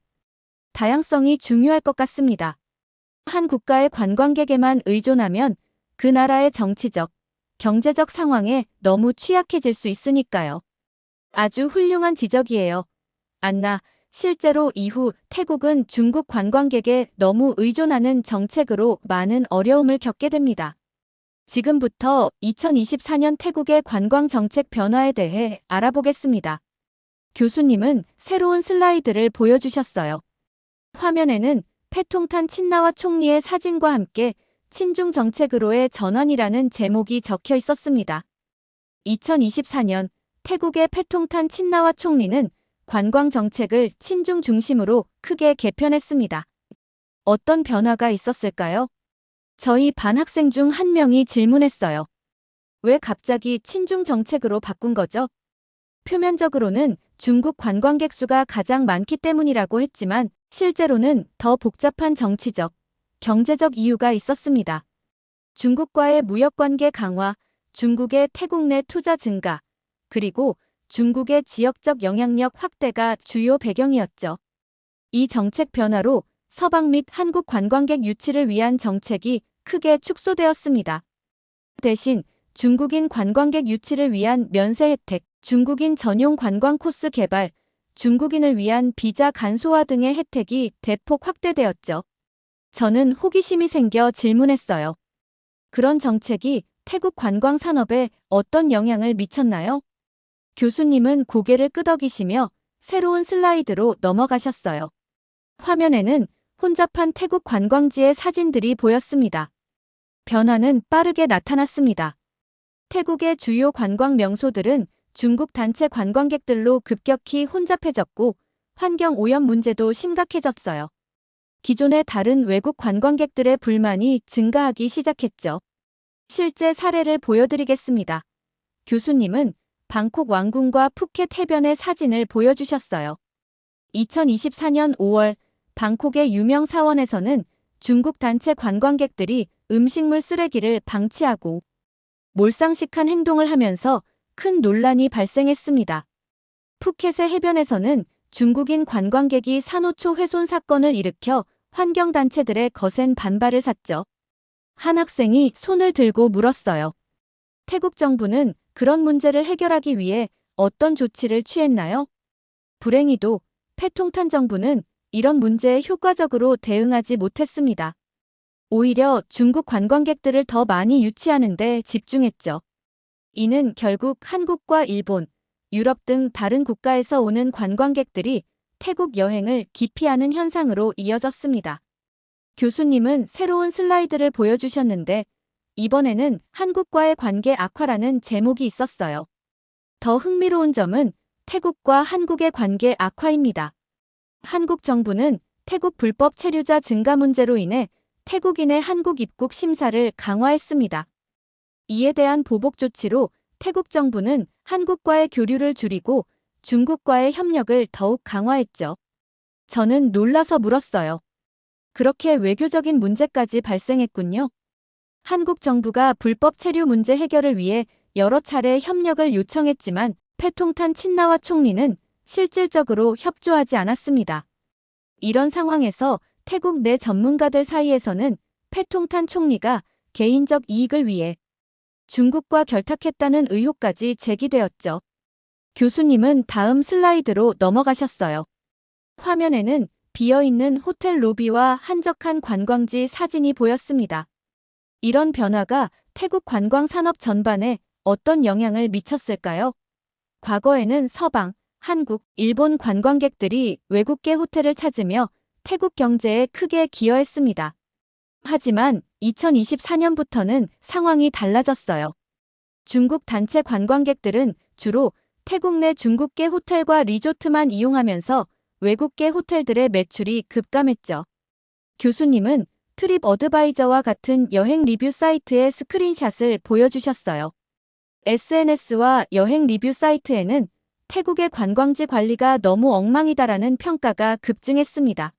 다양성이 중요할 것 같습니다. 한 국가의 관광객에만 의존하면 그 나라의 정치적, 경제적 상황에 너무 취약해질 수 있으니까요. 아주 훌륭한 지적이에요. 안나, 실제로 이후 태국은 중국 관광객에 너무 의존하는 정책으로 많은 어려움을 겪게 됩니다. 지금부터 2024년 태국의 관광 정책 변화에 대해 알아보겠습니다. 교수님은 새로운 슬라이드를 보여주셨어요. 화면에는 패통탄 친나와 총리의 사진과 함께 친중 정책으로의 전환이라는 제목이 적혀 있었습니다. 2024년 태국의 패통탄 친나와 총리는 관광 정책을 친중 중심으로 크게 개편했습니다. 어떤 변화가 있었을까요? 저희 반 학생 중 한 명이 질문했어요. 왜 갑자기 친중 정책으로 바꾼 거죠? 표면적으로는 중국 관광객 수가 가장 많기 때문이라고 했지만 실제로는 더 복잡한 정치적, 경제적 이유가 있었습니다. 중국과의 무역관계 강화, 중국의 태국 내 투자 증가, 그리고 중국의 지역적 영향력 확대가 주요 배경이었죠. 이 정책 변화로 서방 및 한국 관광객 유치를 위한 정책이 크게 축소되었습니다. 대신 중국인 관광객 유치를 위한 면세 혜택, 중국인 전용 관광 코스 개발, 중국인을 위한 비자 간소화 등의 혜택이 대폭 확대되었죠. 저는 호기심이 생겨 질문했어요. 그런 정책이 태국 관광 산업에 어떤 영향을 미쳤나요? 교수님은 고개를 끄덕이시며 새로운 슬라이드로 넘어가셨어요. 화면에는 혼잡한 태국 관광지의 사진들이 보였습니다. 변화는 빠르게 나타났습니다. 태국의 주요 관광 명소들은 중국 단체 관광객들로 급격히 혼잡해졌고 환경 오염 문제도 심각해졌어요. 기존의 다른 외국 관광객들의 불만이 증가하기 시작했죠. 실제 사례를 보여드리겠습니다. 교수님은 방콕 왕궁과 푸켓 해변의 사진을 보여주셨어요. 2024년 5월 방콕의 유명 사원에서는 중국 단체 관광객들이 음식물 쓰레기를 방치하고 몰상식한 행동을 하면서 큰 논란이 발생했습니다. 푸켓의 해변에서는 중국인 관광객이 산호초 훼손 사건을 일으켜 환경단체들의 거센 반발을 샀죠. 한 학생이 손을 들고 물었어요. 태국 정부는 그런 문제를 해결하기 위해 어떤 조치를 취했나요? 불행히도 패통탄 정부는 이런 문제에 효과적으로 대응하지 못했습니다. 오히려 중국 관광객들을 더 많이 유치하는 데 집중했죠. 이는 결국 한국과 일본, 유럽 등 다른 국가에서 오는 관광객들이 태국 여행을 기피하는 현상으로 이어졌습니다. 교수님은 새로운 슬라이드를 보여주셨는데 이번에는 한국과의 관계 악화라는 제목이 있었어요. 더 흥미로운 점은 태국과 한국의 관계 악화입니다. 한국 정부는 태국 불법 체류자 증가 문제로 인해 태국인의 한국 입국 심사를 강화했습니다. 이에 대한 보복 조치로 태국 정부는 한국과의 교류를 줄이고 중국과의 협력을 더욱 강화했죠. 저는 놀라서 물었어요. 그렇게 외교적인 문제까지 발생했군요. 한국 정부가 불법 체류 문제 해결을 위해 여러 차례 협력을 요청했지만 패통탄 친나와 총리는 실질적으로 협조하지 않았습니다. 이런 상황에서 태국 내 전문가들 사이에서는 패통탄 총리가 개인적 이익을 위해 중국과 결탁했다는 의혹까지 제기되었죠. 교수님은 다음 슬라이드로 넘어가셨어요. 화면에는 비어있는 호텔 로비와 한적한 관광지 사진이 보였습니다. 이런 변화가 태국 관광 산업 전반에 어떤 영향을 미쳤을까요? 과거에는 서방, 한국, 일본 관광객들이 외국계 호텔을 찾으며 태국 경제에 크게 기여했습니다. 하지만 2024년부터는 상황이 달라졌어요. 중국 단체 관광객들은 주로 태국 내 중국계 호텔과 리조트만 이용하면서 외국계 호텔들의 매출이 급감했죠. 교수님은 트립 어드바이저와 같은 여행 리뷰 사이트의 스크린샷을 보여주셨어요. SNS와 여행 리뷰 사이트에는 태국의 관광지 관리가 너무 엉망이다라는 평가가 급증했습니다.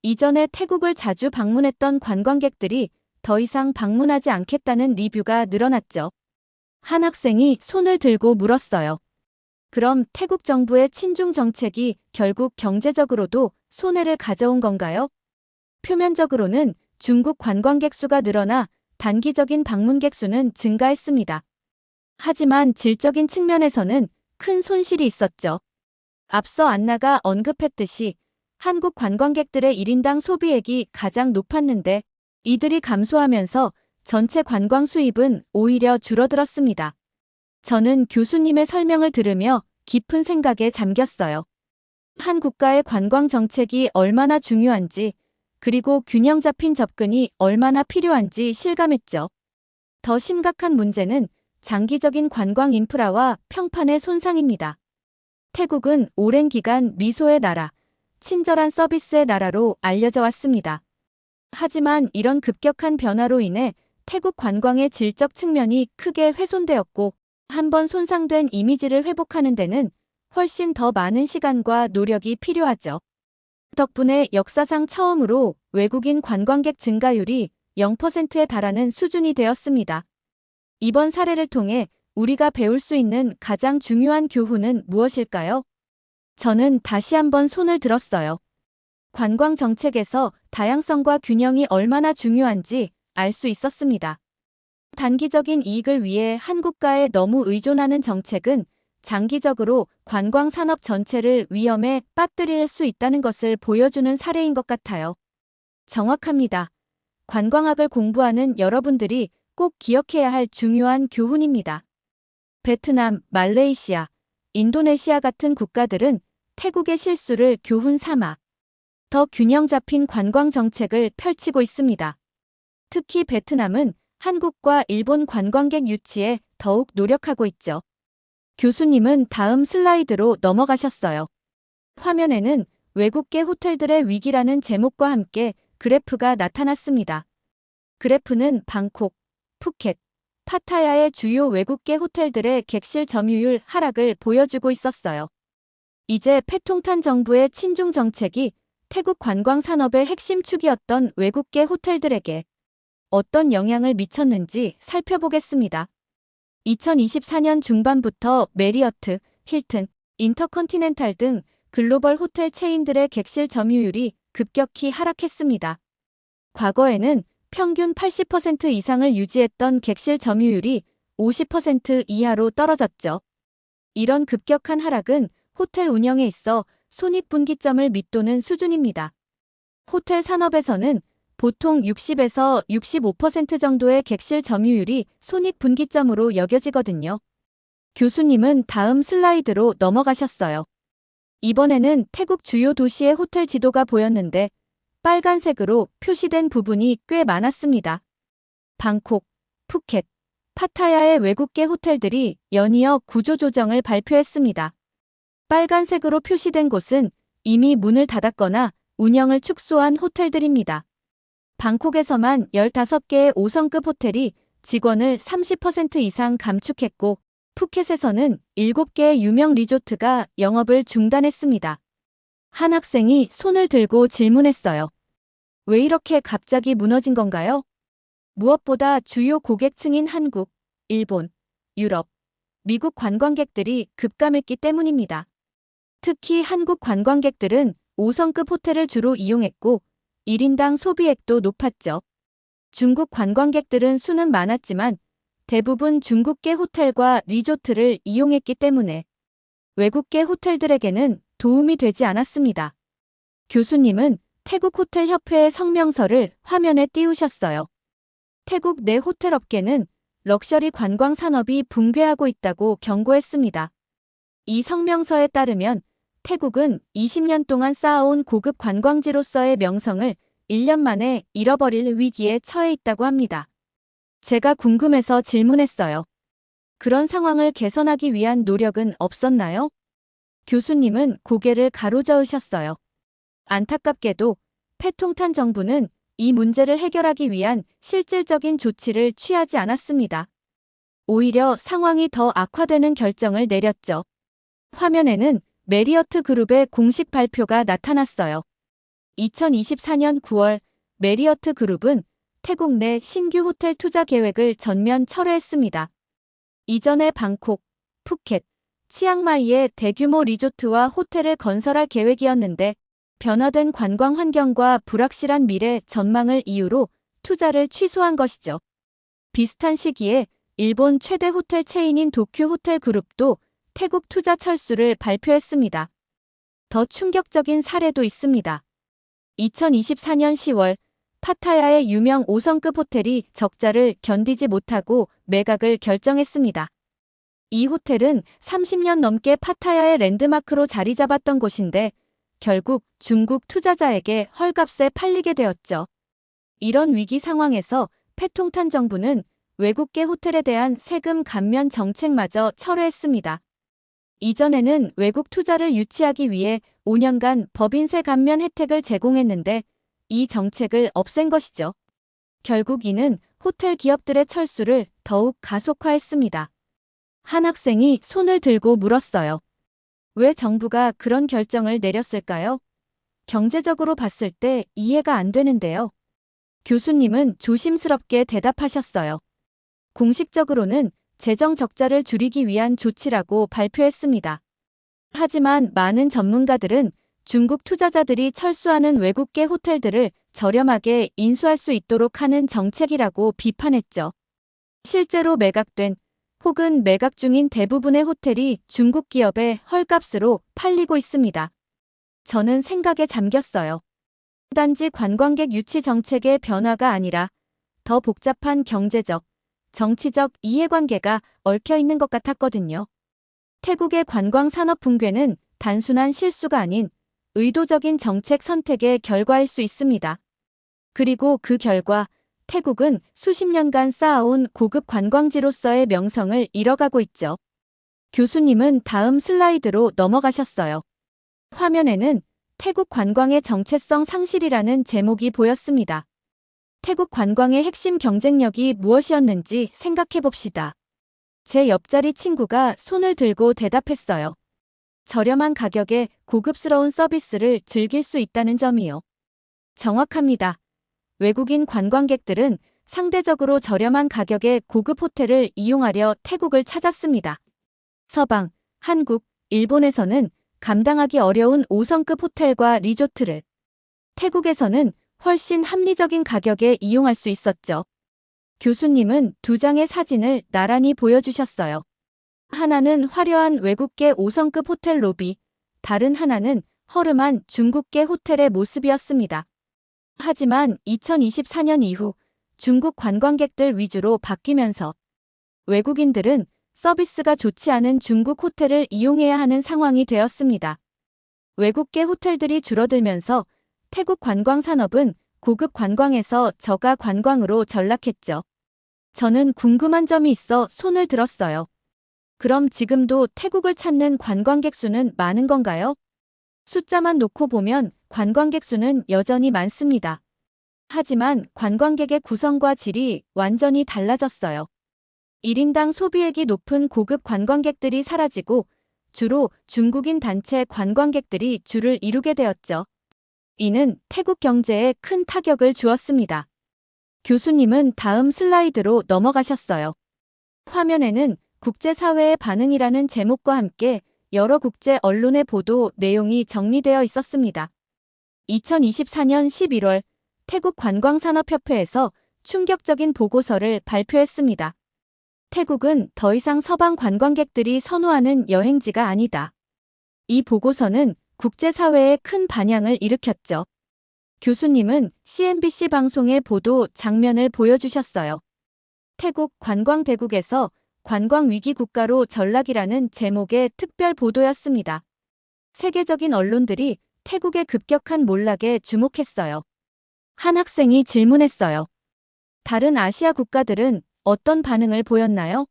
이전에 태국을 자주 방문했던 관광객들이 더 이상 방문하지 않겠다는 리뷰가 늘어났죠. 한 학생이 손을 들고 물었어요. 그럼 태국 정부의 친중 정책이 결국 경제적으로도 손해를 가져온 건가요? 표면적으로는 중국 관광객 수가 늘어나 단기적인 방문객 수는 증가했습니다. 하지만 질적인 측면에서는 큰 손실이 있었죠. 앞서 안나가 언급했듯이 한국 관광객들의 1인당 소비액이 가장 높았는데 이들이 감소하면서 전체 관광 수입은 오히려 줄어들었습니다. 저는 교수님의 설명을 들으며 깊은 생각에 잠겼어요. 한 국가의 관광 정책이 얼마나 중요한지, 그리고 균형 잡힌 접근이 얼마나 필요한지 실감했죠. 더 심각한 문제는 장기적인 관광 인프라와 평판의 손상입니다. 태국은 오랜 기간 미소의 나라, 친절한 서비스의 나라로 알려져 왔습니다. 하지만 이런 급격한 변화로 인해 태국 관광의 질적 측면이 크게 훼손되었고, 한번 손상된 이미지를 회복하는 데는 훨씬 더 많은 시간과 노력이 필요하죠. 덕분에 역사상 처음으로 외국인 관광객 증가율이 0%에 달하는 수준이 되었습니다. 이번 사례를 통해 우리가 배울 수 있는 가장 중요한 교훈은 무엇일까요? 저는 다시 한번 손을 들었어요. 관광 정책에서 다양성과 균형이 얼마나 중요한지 알 수 있었습니다. 단기적인 이익을 위해 한 국가에 너무 의존하는 정책은 장기적으로 관광 산업 전체를 위험에 빠뜨릴 수 있다는 것을 보여주는 사례인 것 같아요. 정확합니다. 관광학을 공부하는 여러분들이 꼭 기억해야 할 중요한 교훈입니다. 베트남, 말레이시아, 인도네시아 같은 국가들은 태국의 실수를 교훈 삼아 더 균형 잡힌 관광 정책을 펼치고 있습니다. 특히 베트남은 한국과 일본 관광객 유치에 더욱 노력하고 있죠. 교수님은 다음 슬라이드로 넘어가셨어요. 화면에는 외국계 호텔들의 위기라는 제목과 함께 그래프가 나타났습니다. 그래프는 방콕, 푸켓, 파타야의 주요 외국계 호텔들의 객실 점유율 하락을 보여주고 있었어요. 이제 패통탄 정부의 친중 정책이 태국 관광 산업의 핵심 축이었던 외국계 호텔들에게 어떤 영향을 미쳤는지 살펴보겠습니다. 2024년 중반부터 메리어트, 힐튼, 인터컨티넨탈 등 글로벌 호텔 체인들의 객실 점유율이 급격히 하락했습니다. 과거에는 평균 80% 이상을 유지했던 객실 점유율이 50% 이하로 떨어졌죠. 이런 급격한 하락은 호텔 운영에 있어 손익분기점을 밑도는 수준입니다. 호텔 산업에서는 보통 60에서 65% 정도의 객실 점유율이 손익분기점으로 여겨지거든요. 교수님은 다음 슬라이드로 넘어가셨어요. 이번에는 태국 주요 도시의 호텔 지도가 보였는데 빨간색으로 표시된 부분이 꽤 많았습니다. 방콕, 푸켓, 파타야의 외국계 호텔들이 연이어 구조조정을 발표했습니다. 빨간색으로 표시된 곳은 이미 문을 닫았거나 운영을 축소한 호텔들입니다. 방콕에서만 15개의 5성급 호텔이 직원을 30% 이상 감축했고, 푸켓에서는 7개의 유명 리조트가 영업을 중단했습니다. 한 학생이 손을 들고 질문했어요. 왜 이렇게 갑자기 무너진 건가요? 무엇보다 주요 고객층인 한국, 일본, 유럽, 미국 관광객들이 급감했기 때문입니다. 특히 한국 관광객들은 5성급 호텔을 주로 이용했고 1인당 소비액도 높았죠. 중국 관광객들은 수는 많았지만 대부분 중국계 호텔과 리조트를 이용했기 때문에 외국계 호텔들에게는 도움이 되지 않았습니다. 교수님은 태국 호텔 협회의 성명서를 화면에 띄우셨어요. 태국 내 호텔 업계는 럭셔리 관광 산업이 붕괴하고 있다고 경고했습니다. 이 성명서에 따르면 태국은 20년 동안 쌓아온 고급 관광지로서의 명성을 1년 만에 잃어버릴 위기에 처해 있다고 합니다. 제가 궁금해서 질문했어요. 그런 상황을 개선하기 위한 노력은 없었나요? 교수님은 고개를 가로저으셨어요. 안타깝게도 패통탄 정부는 이 문제를 해결하기 위한 실질적인 조치를 취하지 않았습니다. 오히려 상황이 더 악화되는 결정을 내렸죠. 화면에는 메리어트 그룹의 공식 발표가 나타났어요. 2024년 9월 메리어트 그룹은 태국 내 신규 호텔 투자 계획을 전면 철회했습니다. 이전에 방콕, 푸켓, 치앙마이에 대규모 리조트와 호텔을 건설할 계획이었는데 변화된 관광 환경과 불확실한 미래 전망을 이유로 투자를 취소한 것이죠. 비슷한 시기에 일본 최대 호텔 체인인 도쿄 호텔 그룹도 태국 투자 철수를 발표했습니다. 더 충격적인 사례도 있습니다. 2024년 10월 파타야의 유명 5성급 호텔이 적자를 견디지 못하고 매각을 결정했습니다. 이 호텔은 30년 넘게 파타야의 랜드마크로 자리 잡았던 곳인데 결국 중국 투자자에게 헐값에 팔리게 되었죠. 이런 위기 상황에서 패통탄 정부는 외국계 호텔에 대한 세금 감면 정책마저 철회했습니다. 이전에는 외국 투자를 유치하기 위해 5년간 법인세 감면 혜택을 제공했는데 이 정책을 없앤 것이죠. 결국 이는 호텔 기업들의 철수를 더욱 가속화했습니다. 한 학생이 손을 들고 물었어요. 왜 정부가 그런 결정을 내렸을까요? 경제적으로 봤을 때 이해가 안 되는데요. 교수님은 조심스럽게 대답하셨어요. 공식적으로는 재정 적자를 줄이기 위한 조치라고 발표했습니다. 하지만 많은 전문가들은 중국 투자자들이 철수하는 외국계 호텔들을 저렴하게 인수할 수 있도록 하는 정책이라고 비판했죠. 실제로 매각된 혹은 매각 중인 대부분의 호텔이 중국 기업의 헐값으로 팔리고 있습니다. 저는 생각에 잠겼어요. 단지 관광객 유치 정책의 변화가 아니라 더 복잡한 경제적, 정치적 이해관계가 얽혀 있는 것 같았거든요. 태국의 관광 산업 붕괴는 단순한 실수가 아닌 의도적인 정책 선택의 결과일 수 있습니다. 그리고 그 결과 태국은 수십 년간 쌓아온 고급 관광지로서의 명성을 잃어가고 있죠. 교수님은 다음 슬라이드로 넘어가셨어요. 화면에는 태국 관광의 정체성 상실이라는 제목이 보였습니다. 태국 관광의 핵심 경쟁력이 무엇이었는지 생각해 봅시다. 제 옆자리 친구가 손을 들고 대답했어요. 저렴한 가격에 고급스러운 서비스를 즐길 수 있다는 점이요. 정확합니다. 외국인 관광객들은 상대적으로 저렴한 가격의 고급 호텔을 이용하려 태국을 찾았습니다. 서방, 한국, 일본에서는 감당하기 어려운 5성급 호텔과 리조트를, 태국에서는 훨씬 합리적인 가격에 이용할 수 있었죠. 교수님은 두 장의 사진을 나란히 보여주셨어요. 하나는 화려한 외국계 5성급 호텔 로비, 다른 하나는 허름한 중국계 호텔의 모습이었습니다. 하지만 2024년 이후 중국 관광객들 위주로 바뀌면서 외국인들은 서비스가 좋지 않은 중국 호텔을 이용해야 하는 상황이 되었습니다. 외국계 호텔들이 줄어들면서 태국 관광 산업은 고급 관광에서 저가 관광으로 전락했죠. 저는 궁금한 점이 있어 손을 들었어요. 그럼 지금도 태국을 찾는 관광객 수는 많은 건가요? 숫자만 놓고 보면 관광객 수는 여전히 많습니다. 하지만 관광객의 구성과 질이 완전히 달라졌어요. 1인당 소비액이 높은 고급 관광객들이 사라지고 주로 중국인 단체 관광객들이 주를 이루게 되었죠. 이는 태국 경제에 큰 타격을 주었습니다. 교수님은 다음 슬라이드로 넘어가셨어요. 화면에는 국제사회의 반응이라는 제목과 함께 여러 국제 언론의 보도 내용이 정리되어 있었습니다. 2024년 11월 태국 관광산업협회에서 충격적인 보고서를 발표했습니다. 태국은 더 이상 서방 관광객들이 선호하는 여행지가 아니다. 이 보고서는 국제사회에 큰 반향을 일으켰죠. 교수님은 CNBC 방송의 보도 장면을 보여주셨어요. 태국 관광대국에서 관광위기 국가로 전락이라는 제목의 특별 보도였습니다. 세계적인 언론들이 태국의 급격한 몰락에 주목했어요. 한 학생이 질문했어요. 다른 아시아 국가들은 어떤 반응을 보였나요?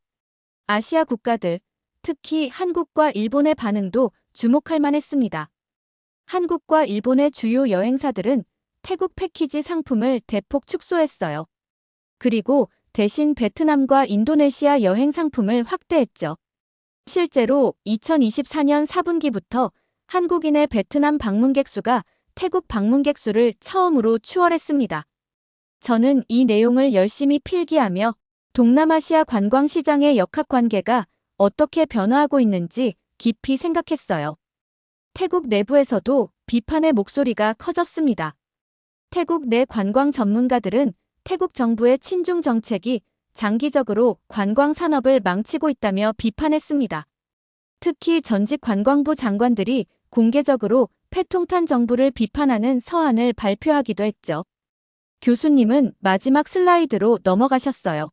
아시아 국가들, 특히 한국과 일본의 반응도 주목할 만했습니다. 한국과 일본의 주요 여행사들은 태국 패키지 상품을 대폭 축소했어요. 그리고 대신 베트남과 인도네시아 여행 상품을 확대했죠. 실제로 2024년 4분기부터 한국인의 베트남 방문객 수가 태국 방문객 수를 처음으로 추월했습니다. 저는 이 내용을 열심히 필기하며 동남아시아 관광 시장의 역학관계가 어떻게 변화하고 있는지 깊이 생각했어요. 태국 내부에서도 비판의 목소리가 커졌습니다. 태국 내 관광 전문가들은 태국 정부의 친중 정책이 장기적으로 관광 산업을 망치고 있다며 비판했습니다. 특히 전직 관광부 장관들이 공개적으로 패통탄 정부를 비판하는 서한을 발표하기도 했죠. 교수님은 마지막 슬라이드로 넘어가셨어요.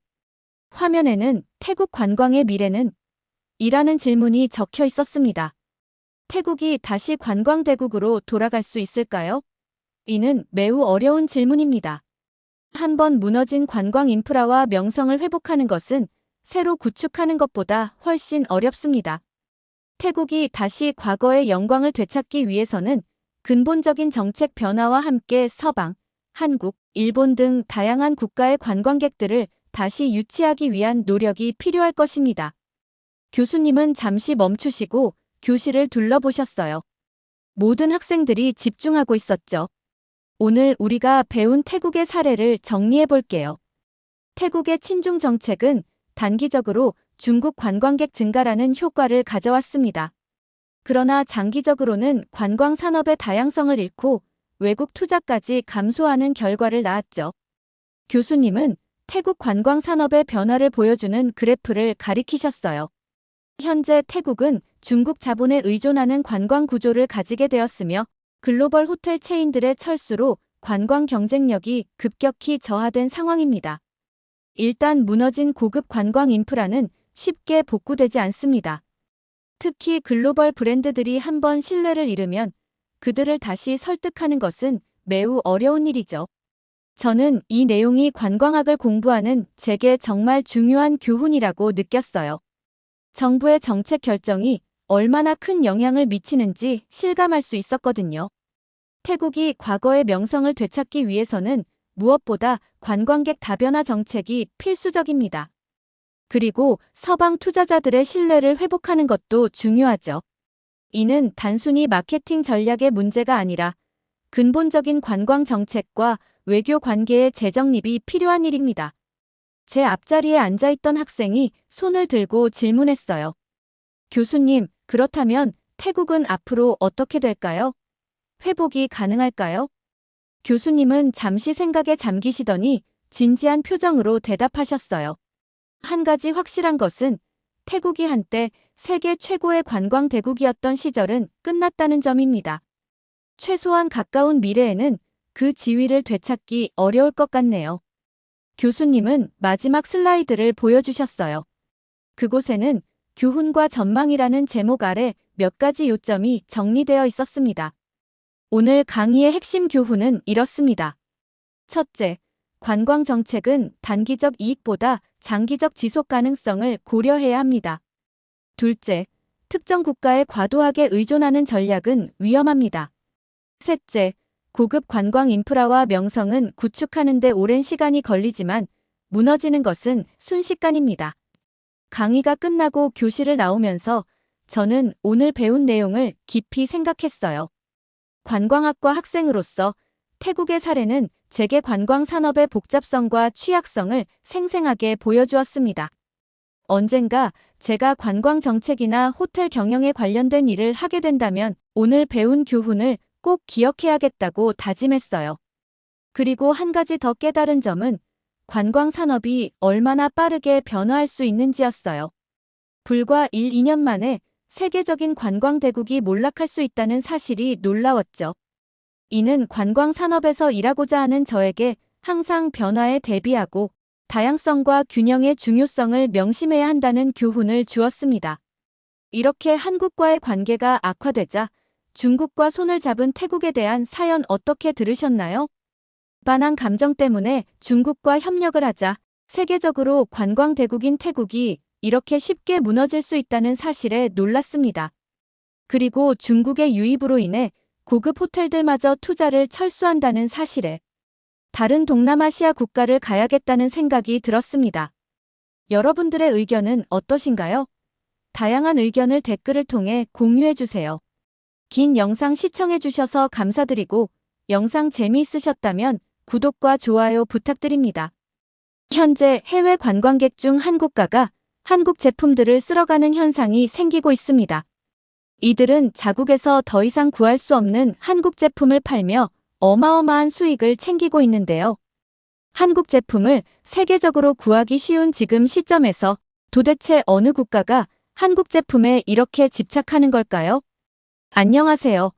화면에는 태국 관광의 미래는? 이라는 질문이 적혀 있었습니다. 태국이 다시 관광대국으로 돌아갈 수 있을까요? 이는 매우 어려운 질문입니다. 한번 무너진 관광 인프라와 명성을 회복하는 것은 새로 구축하는 것보다 훨씬 어렵습니다. 태국이 다시 과거의 영광을 되찾기 위해서는 근본적인 정책 변화와 함께 서방, 한국, 일본 등 다양한 국가의 관광객들을 다시 유치하기 위한 노력이 필요할 것입니다. 교수님은 잠시 멈추시고 교실을 둘러보셨어요. 모든 학생들이 집중하고 있었죠. 오늘 우리가 배운 태국의 사례를 정리해 볼게요. 태국의 친중 정책은 단기적으로 중국 관광객 증가라는 효과를 가져왔습니다. 그러나 장기적으로는 관광 산업의 다양성을 잃고 외국 투자까지 감소하는 결과를 낳았죠. 교수님은 태국 관광 산업의 변화를 보여주는 그래프를 가리키셨어요. 현재 태국은 중국 자본에 의존하는 관광 구조를 가지게 되었으며 글로벌 호텔 체인들의 철수로 관광 경쟁력이 급격히 저하된 상황입니다. 일단 무너진 고급 관광 인프라는 쉽게 복구되지 않습니다. 특히 글로벌 브랜드들이 한번 신뢰를 잃으면 그들을 다시 설득하는 것은 매우 어려운 일이죠. 저는 이 내용이 관광학을 공부하는 제게 정말 중요한 교훈이라고 느꼈어요. 정부의 정책 결정이 얼마나 큰 영향을 미치는지 실감할 수 있었거든요. 태국이 과거의 명성을 되찾기 위해서는 무엇보다 관광객 다변화 정책이 필수적입니다. 그리고 서방 투자자들의 신뢰를 회복하는 것도 중요하죠. 이는 단순히 마케팅 전략의 문제가 아니라 근본적인 관광 정책과 외교 관계의 재정립이 필요한 일입니다. 제 앞자리에 앉아있던 학생이 손을 들고 질문했어요. 교수님, 그렇다면 태국은 앞으로 어떻게 될까요? 회복이 가능할까요? 교수님은 잠시 생각에 잠기시더니 진지한 표정으로 대답하셨어요. 한 가지 확실한 것은 태국이 한때 세계 최고의 관광 대국이었던 시절은 끝났다는 점입니다. 최소한 가까운 미래에는 그 지위를 되찾기 어려울 것 같네요. 교수님은 마지막 슬라이드를 보여주셨어요. 그곳에는 교훈과 전망이라는 제목 아래 몇 가지 요점이 정리되어 있었습니다. 오늘 강의의 핵심 교훈은 이렇습니다. 첫째, 관광 정책은 단기적 이익보다 장기적 지속 가능성을 고려해야 합니다. 둘째, 특정 국가에 과도하게 의존하는 전략은 위험합니다. 셋째, 고급 관광 인프라와 명성은 구축하는 데 오랜 시간이 걸리지만 무너지는 것은 순식간입니다. 강의가 끝나고 교실을 나오면서 저는 오늘 배운 내용을 깊이 생각했어요. 관광학과 학생으로서 태국의 사례는 제게 관광 산업의 복잡성과 취약성을 생생하게 보여주었습니다. 언젠가 제가 관광 정책이나 호텔 경영에 관련된 일을 하게 된다면 오늘 배운 교훈을 꼭 기억해야겠다고 다짐했어요. 그리고 한 가지 더 깨달은 점은 관광 산업이 얼마나 빠르게 변화할 수 있는지였어요. 불과 1, 2년 만에 세계적인 관광 대국이 몰락할 수 있다는 사실이 놀라웠죠. 이는 관광 산업에서 일하고자 하는 저에게 항상 변화에 대비하고 다양성과 균형의 중요성을 명심해야 한다는 교훈을 주었습니다. 이렇게 한국과의 관계가 악화되자 중국과 손을 잡은 태국에 대한 사연 어떻게 들으셨나요? 반한 감정 때문에 중국과 협력을 하자 세계적으로 관광 대국인 태국이 이렇게 쉽게 무너질 수 있다는 사실에 놀랐습니다. 그리고 중국의 유입으로 인해 고급 호텔들마저 투자를 철수한다는 사실에 다른 동남아시아 국가를 가야겠다는 생각이 들었습니다. 여러분들의 의견은 어떠신가요? 다양한 의견을 댓글을 통해 공유해주세요. 긴 영상 시청해주셔서 감사드리고 영상 재미있으셨다면 구독과 좋아요 부탁드립니다. 현재 해외 관광객 중 한국가가 한국 제품들을 쓸어가는 현상이 생기고 있습니다. 이들은 자국에서 더 이상 구할 수 없는 한국 제품을 팔며 어마어마한 수익을 챙기고 있는데요. 한국 제품을 세계적으로 구하기 쉬운 지금 시점에서 도대체 어느 국가가 한국 제품에 이렇게 집착하는 걸까요? 안녕하세요.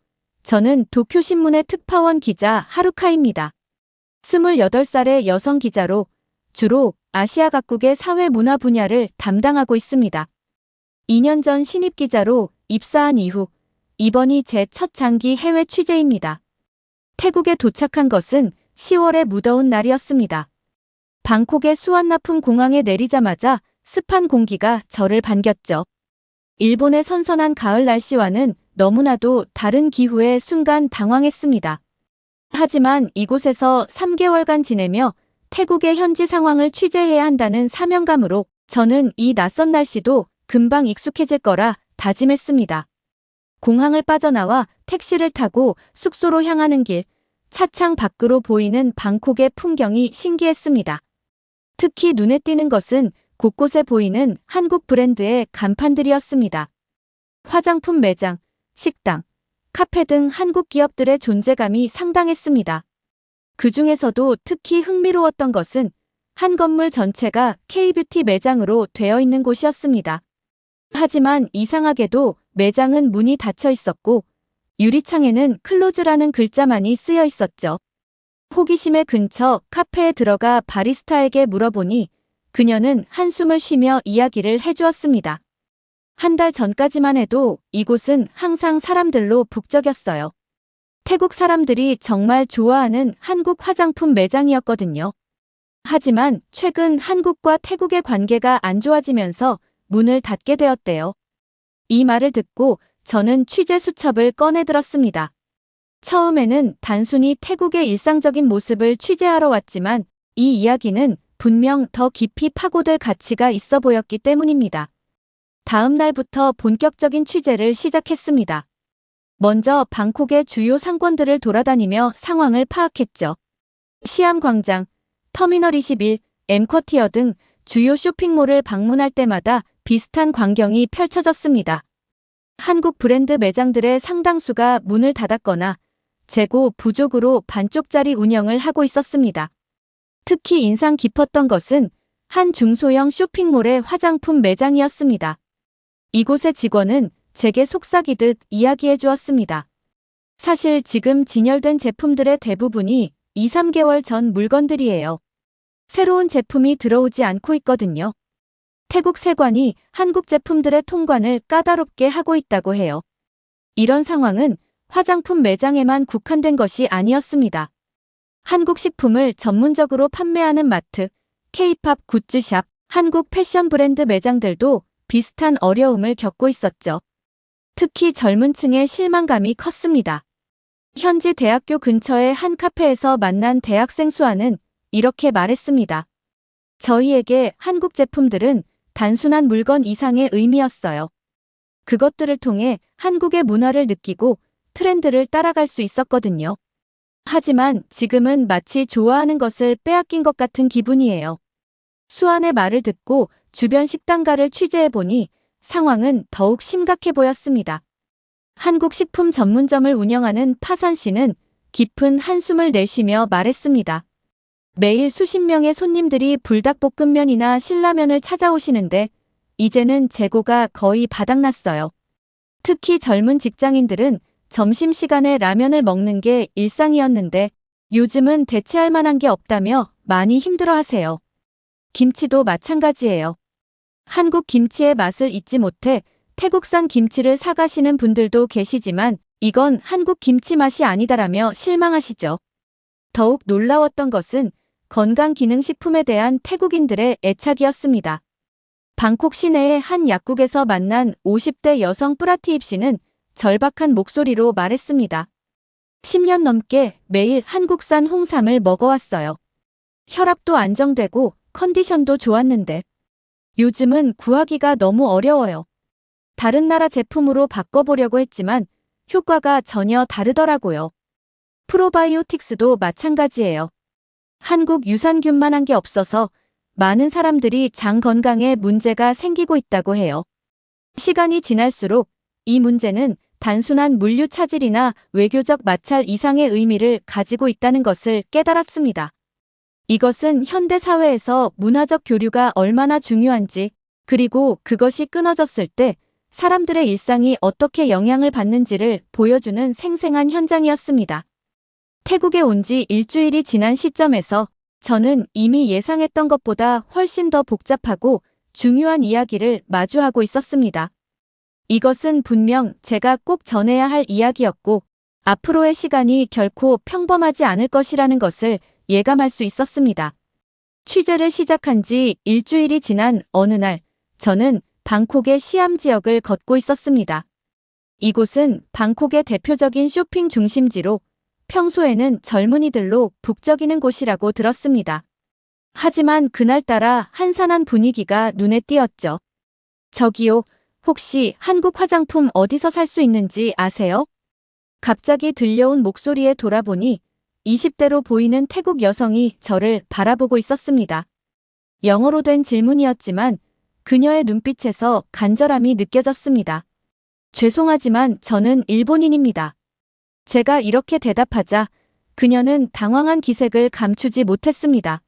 저는 도쿄신문의 특파원 기자 하루카입니다. 28살의 여성 기자로 주로 아시아 각국의 사회 문화 분야를 담당하고 있습니다. 2년 전 신입 기자로 입사한 이후 이번이 제 첫 장기 해외 취재입니다. 태국에 도착한 것은 10월의 무더운 날이었습니다. 방콕의 수완나품 공항에 내리자마자 습한 공기가 저를 반겼죠. 일본의 선선한 가을 날씨와는 너무나도 다른 기후에 순간 당황했습니다. 하지만 이곳에서 3개월간 지내며 태국의 현지 상황을 취재해야 한다는 사명감으로 저는 이 낯선 날씨도 금방 익숙해질 거라 다짐했습니다. 공항을 빠져나와 택시를 타고 숙소로 향하는 길, 차창 밖으로 보이는 방콕의 풍경이 신기했습니다. 특히 눈에 띄는 것은 곳곳에 보이는 한국 브랜드의 간판들이었습니다. 화장품 매장, 식당, 카페 등 한국 기업들의 존재감이 상당했습니다. 그 중에서도 특히 흥미로웠던 것은 한 건물 전체가 K-뷰티 매장으로 되어 있는 곳이었습니다. 하지만 이상하게도 매장은 문이 닫혀 있었고 유리창에는 클로즈라는 글자만이 쓰여 있었죠. 호기심에 근처 카페에 들어가 바리스타에게 물어보니 그녀는 한숨을 쉬며 이야기를 해주었습니다. 한 달 전까지만 해도 이곳은 항상 사람들로 북적였어요. 태국 사람들이 정말 좋아하는 한국 화장품 매장이었거든요. 하지만 최근 한국과 태국의 관계가 안 좋아지면서 문을 닫게 되었대요. 이 말을 듣고 저는 취재 수첩을 꺼내들었습니다. 처음에는 단순히 태국의 일상적인 모습을 취재하러 왔지만 이 이야기는 분명 더 깊이 파고들 가치가 있어 보였기 때문입니다. 다음 날부터 본격적인 취재를 시작했습니다. 먼저 방콕의 주요 상권들을 돌아다니며 상황을 파악했죠. 시암광장, 터미널 21, 엠쿼티어 등 주요 쇼핑몰을 방문할 때마다 비슷한 광경이 펼쳐졌습니다. 한국 브랜드 매장들의 상당수가 문을 닫았거나 재고 부족으로 반쪽짜리 운영을 하고 있었습니다. 특히 인상 깊었던 것은 한 중소형 쇼핑몰의 화장품 매장이었습니다. 이곳의 직원은 제게 속삭이듯 이야기해 주었습니다. 사실 지금 진열된 제품들의 대부분이 2, 3개월 전 물건들이에요. 새로운 제품이 들어오지 않고 있거든요. 태국 세관이 한국 제품들의 통관을 까다롭게 하고 있다고 해요. 이런 상황은 화장품 매장에만 국한된 것이 아니었습니다. 한국 식품을 전문적으로 판매하는 마트, K-팝 굿즈샵, 한국 패션 브랜드 매장들도 비슷한 어려움을 겪고 있었죠. 특히 젊은 층의 실망감이 컸습니다. 현지 대학교 근처의 한 카페에서 만난 대학생 수아는 이렇게 말했습니다. 저희에게 한국 제품들은 단순한 물건 이상의 의미였어요. 그것들을 통해 한국의 문화를 느끼고 트렌드를 따라갈 수 있었거든요. 하지만 지금은 마치 좋아하는 것을 빼앗긴 것 같은 기분이에요. 수안의 말을 듣고 주변 식당가를 취재해보니 상황은 더욱 심각해 보였습니다. 한국 식품 전문점을 운영하는 파산 씨는 깊은 한숨을 내쉬며 말했습니다. 매일 수십 명의 손님들이 불닭볶음면이나 신라면을 찾아오시는데 이제는 재고가 거의 바닥났어요. 특히 젊은 직장인들은 점심시간에 라면을 먹는 게 일상이었는데 요즘은 대체할 만한 게 없다며 많이 힘들어하세요. 김치도 마찬가지예요. 한국 김치의 맛을 잊지 못해 태국산 김치를 사가시는 분들도 계시지만 이건 한국 김치 맛이 아니다라며 실망하시죠. 더욱 놀라웠던 것은 건강기능식품에 대한 태국인들의 애착이었습니다. 방콕 시내의 한 약국에서 만난 50대 여성 뿌라티입 씨는 절박한 목소리로 말했습니다. 10년 넘게 매일 한국산 홍삼을 먹어왔어요. 혈압도 안정되고 컨디션도 좋았는데 요즘은 구하기가 너무 어려워요. 다른 나라 제품으로 바꿔보려고 했지만 효과가 전혀 다르더라고요. 프로바이오틱스도 마찬가지예요. 한국 유산균만한 게 없어서 많은 사람들이 장 건강에 문제가 생기고 있다고 해요. 시간이 지날수록 이 문제는 단순한 물류 차질이나 외교적 마찰 이상의 의미를 가지고 있다는 것을 깨달았습니다. 이것은 현대 사회에서 문화적 교류가 얼마나 중요한지, 그리고 그것이 끊어졌을 때 사람들의 일상이 어떻게 영향을 받는지를 보여주는 생생한 현장이었습니다. 태국에 온 지 일주일이 지난 시점에서 저는 이미 예상했던 것보다 훨씬 더 복잡하고 중요한 이야기를 마주하고 있었습니다. 이것은 분명 제가 꼭 전해야 할 이야기였고 앞으로의 시간이 결코 평범하지 않을 것이라는 것을 예감할 수 있었습니다. 취재를 시작한 지 일주일이 지난 어느 날 저는 방콕의 시암 지역을 걷고 있었습니다. 이곳은 방콕의 대표적인 쇼핑 중심지로 평소에는 젊은이들로 북적이는 곳이라고 들었습니다. 하지만 그날따라 한산한 분위기가 눈에 띄었죠. 저기요, 혹시 한국 화장품 어디서 살 수 있는지 아세요? 갑자기 들려온 목소리에 돌아보니 20대로 보이는 태국 여성이 저를 바라보고 있었습니다. 영어로 된 질문이었지만 그녀의 눈빛에서 간절함이 느껴졌습니다. 죄송하지만 저는 일본인입니다. 제가 이렇게 대답하자 그녀는 당황한 기색을 감추지 못했습니다.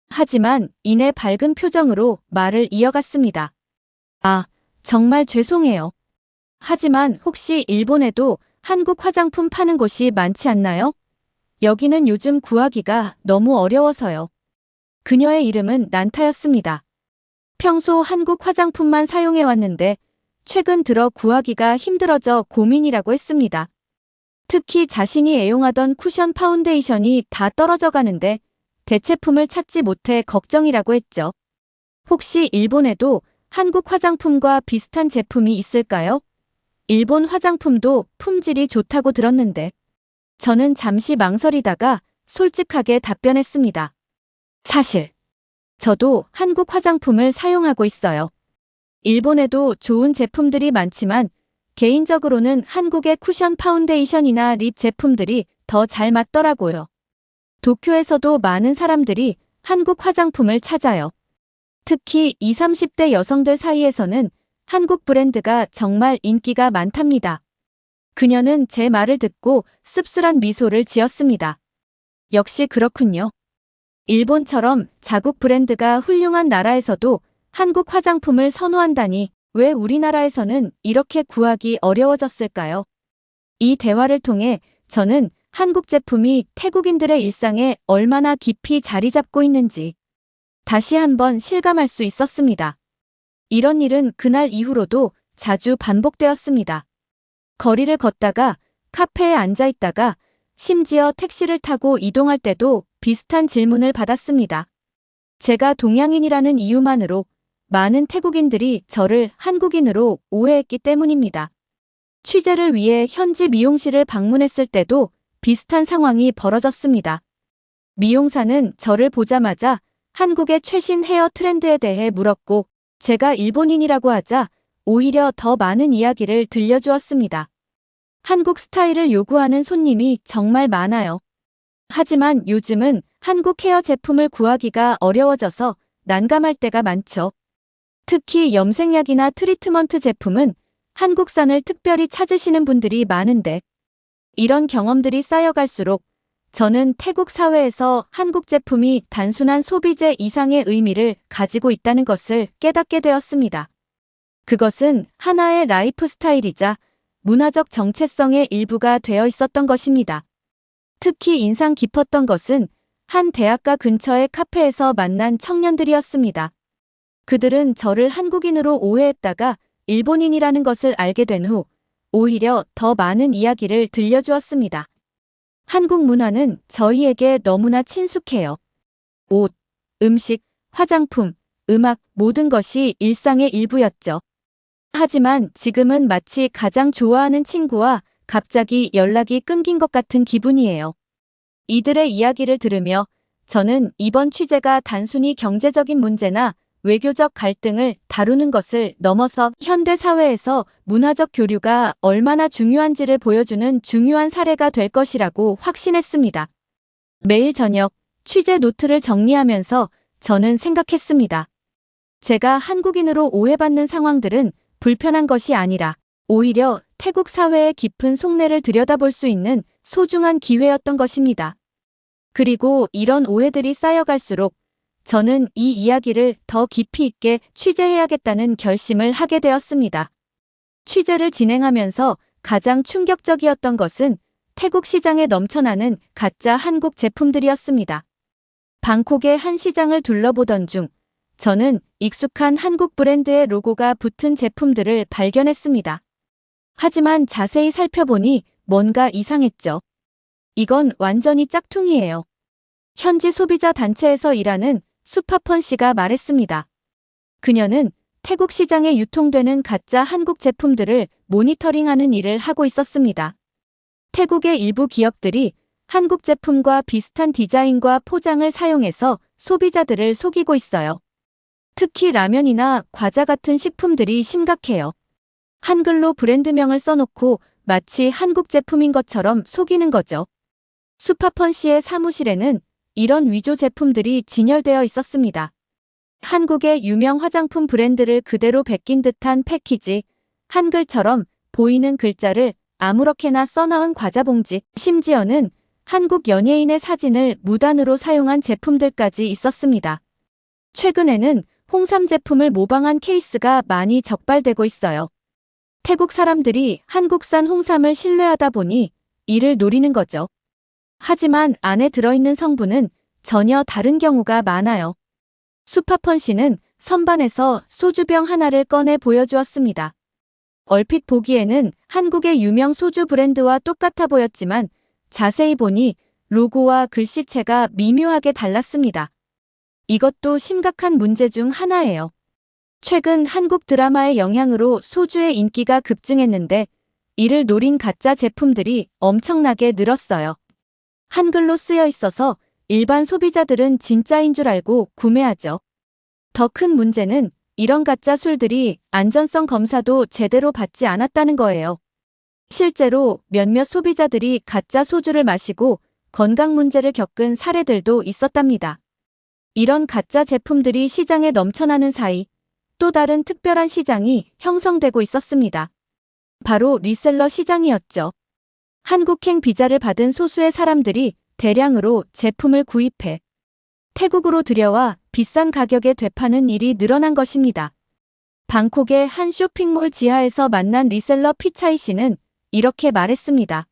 하지만 이내 밝은 표정으로 말을 이어갔습니다. 아, 정말 죄송해요. 하지만 혹시 일본에도 한국 화장품 파는 곳이 많지 않나요? 여기는 요즘 구하기가 너무 어려워서요. 그녀의 이름은 난타였습니다. 평소 한국 화장품만 사용해왔는데 최근 들어 구하기가 힘들어져 고민이라고 했습니다. 특히 자신이 애용하던 쿠션 파운데이션이 다 떨어져 가는데 대체품을 찾지 못해 걱정이라고 했죠. 혹시 일본에도 한국 화장품과 비슷한 제품이 있을까요? 일본 화장품도 품질이 좋다고 들었는데. 저는 잠시 망설이다가 솔직하게 답변했습니다. 사실, 저도 한국 화장품을 사용하고 있어요. 일본에도 좋은 제품들이 많지만 개인적으로는 한국의 쿠션 파운데이션이나 립 제품들이 더 잘 맞더라고요. 도쿄에서도 많은 사람들이 한국 화장품을 찾아요. 특히 20, 30대 여성들 사이에서는 한국 브랜드가 정말 인기가 많답니다. 그녀는 제 말을 듣고 씁쓸한 미소를 지었습니다. 역시 그렇군요. 일본처럼 자국 브랜드가 훌륭한 나라에서도 한국 화장품을 선호한다니 왜 우리나라에서는 이렇게 구하기 어려워졌을까요? 이 대화를 통해 저는 한국 제품이 태국인들의 일상에 얼마나 깊이 자리 잡고 있는지 다시 한번 실감할 수 있었습니다. 이런 일은 그날 이후로도 자주 반복되었습니다. 거리를 걷다가 카페에 앉아 있다가 심지어 택시를 타고 이동할 때도 비슷한 질문을 받았습니다. 제가 동양인이라는 이유만으로 많은 태국인들이 저를 한국인으로 오해했기 때문입니다. 취재를 위해 현지 미용실을 방문했을 때도 비슷한 상황이 벌어졌습니다. 미용사는 저를 보자마자 한국의 최신 헤어 트렌드에 대해 물었고 제가 일본인이라고 하자 오히려 더 많은 이야기를 들려주었습니다. 한국 스타일을 요구하는 손님이 정말 많아요. 하지만 요즘은 한국 헤어 제품을 구하기가 어려워져서 난감할 때가 많죠. 특히 염색약이나 트리트먼트 제품은 한국산을 특별히 찾으시는 분들이 많은데 이런 경험들이 쌓여갈수록 저는 태국 사회에서 한국 제품이 단순한 소비재 이상의 의미를 가지고 있다는 것을 깨닫게 되었습니다. 그것은 하나의 라이프 스타일이자 문화적 정체성의 일부가 되어 있었던 것입니다. 특히 인상 깊었던 것은 한 대학가 근처의 카페에서 만난 청년들이었습니다. 그들은 저를 한국인으로 오해했다가 일본인이라는 것을 알게 된 후 오히려 더 많은 이야기를 들려주었습니다. 한국 문화는 저희에게 너무나 친숙해요. 옷, 음식, 화장품, 음악, 모든 것이 일상의 일부였죠. 하지만 지금은 마치 가장 좋아하는 친구와 갑자기 연락이 끊긴 것 같은 기분이에요. 이들의 이야기를 들으며 저는 이번 취재가 단순히 경제적인 문제나 외교적 갈등을 다루는 것을 넘어서 현대 사회에서 문화적 교류가 얼마나 중요한지를 보여주는 중요한 사례가 될 것이라고 확신했습니다. 매일 저녁 취재 노트를 정리하면서 저는 생각했습니다. 제가 한국인으로 오해받는 상황들은 불편한 것이 아니라 오히려 태국 사회의 깊은 속내를 들여다볼 수 있는 소중한 기회였던 것입니다. 그리고 이런 오해들이 쌓여갈수록 저는 이 이야기를 더 깊이 있게 취재해야겠다는 결심을 하게 되었습니다. 취재를 진행하면서 가장 충격적이었던 것은 태국 시장에 넘쳐나는 가짜 한국 제품들이었습니다. 방콕의 한 시장을 둘러보던 중 저는 익숙한 한국 브랜드의 로고가 붙은 제품들을 발견했습니다. 하지만 자세히 살펴보니 뭔가 이상했죠. 이건 완전히 짝퉁이에요. 현지 소비자 단체에서 일하는 수파펀 씨가 말했습니다. 그녀는 태국 시장에 유통되는 가짜 한국 제품들을 모니터링하는 일을 하고 있었습니다. 태국의 일부 기업들이 한국 제품과 비슷한 디자인과 포장을 사용해서 소비자들을 속이고 있어요. 특히 라면이나 과자 같은 식품들이 심각해요. 한글로 브랜드명을 써놓고 마치 한국 제품인 것처럼 속이는 거죠. 수파펀 씨의 사무실에는 이런 위조 제품들이 진열되어 있었습니다. 한국의 유명 화장품 브랜드를 그대로 베낀 듯한 패키지, 한글처럼 보이는 글자를 아무렇게나 써넣은 과자 봉지, 심지어는 한국 연예인의 사진을 무단으로 사용한 제품들까지 있었습니다. 최근에는 홍삼 제품을 모방한 케이스가 많이 적발되고 있어요. 태국 사람들이 한국산 홍삼을 신뢰하다 보니 이를 노리는 거죠. 하지만 안에 들어있는 성분은 전혀 다른 경우가 많아요. 수파펀 씨는 선반에서 소주병 하나를 꺼내 보여주었습니다. 얼핏 보기에는 한국의 유명 소주 브랜드와 똑같아 보였지만 자세히 보니 로고와 글씨체가 미묘하게 달랐습니다. 이것도 심각한 문제 중 하나예요. 최근 한국 드라마의 영향으로 소주의 인기가 급증했는데 이를 노린 가짜 제품들이 엄청나게 늘었어요. 한글로 쓰여 있어서 일반 소비자들은 진짜인 줄 알고 구매하죠. 더 큰 문제는 이런 가짜 술들이 안전성 검사도 제대로 받지 않았다는 거예요. 실제로 몇몇 소비자들이 가짜 소주를 마시고 건강 문제를 겪은 사례들도 있었답니다. 이런 가짜 제품들이 시장에 넘쳐나는 사이 또 다른 특별한 시장이 형성되고 있었습니다. 바로 리셀러 시장이었죠. 한국행 비자를 받은 소수의 사람들이 대량으로 제품을 구입해 태국으로 들여와 비싼 가격에 되파는 일이 늘어난 것입니다. 방콕의 한 쇼핑몰 지하에서 만난 리셀러 피차이 씨는 이렇게 말했습니다.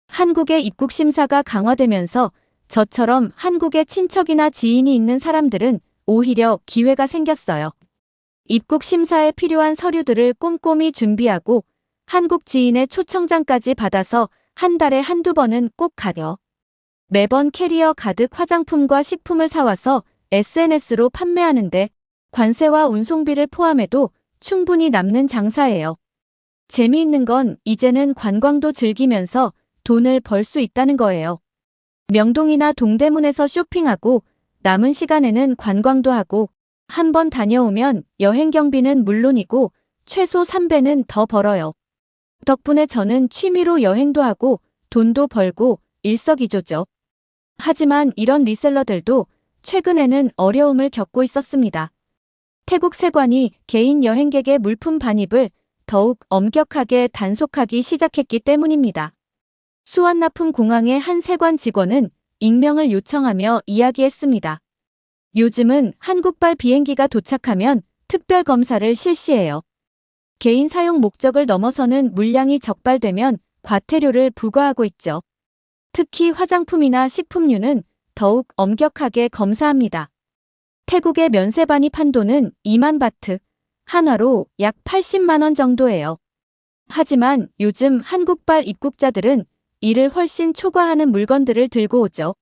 한국의 입국 심사가 강화되면서 저처럼 한국에 친척이나 지인이 있는 사람들은 오히려 기회가 생겼어요. 입국 심사에 필요한 서류들을 꼼꼼히 준비하고 한국 지인의 초청장까지 받아서 한 달에 한두 번은 꼭 가려. 매번 캐리어 가득 화장품과 식품을 사와서 SNS로 판매하는데 관세와 운송비를 포함해도 충분히 남는 장사예요. 재미있는 건 이제는 관광도 즐기면서 돈을 벌 수 있다는 거예요. 명동이나 동대문에서 쇼핑하고 남은 시간에는 관광도 하고 한 번 다녀오면 여행 경비는 물론이고 최소 3배는 더 벌어요. 덕분에 저는 취미로 여행도 하고 돈도 벌고 일석이조죠. 하지만 이런 리셀러들도 최근에는 어려움을 겪고 있었습니다. 태국 세관이 개인 여행객의 물품 반입을 더욱 엄격하게 단속하기 시작했기 때문입니다. 수완나품 공항의 한 세관 직원은 익명을 요청하며 이야기했습니다. 요즘은 한국발 비행기가 도착하면 특별 검사를 실시해요. 개인 사용 목적을 넘어서는 물량이 적발되면 과태료를 부과하고 있죠. 특히 화장품이나 식품류는 더욱 엄격하게 검사합니다. 태국의 면세 반입 한도는 2만 바트, 한화로 약 80만 원 정도예요. 하지만 요즘 한국발 입국자들은 이를 훨씬 초과하는 물건들을 들고 오죠.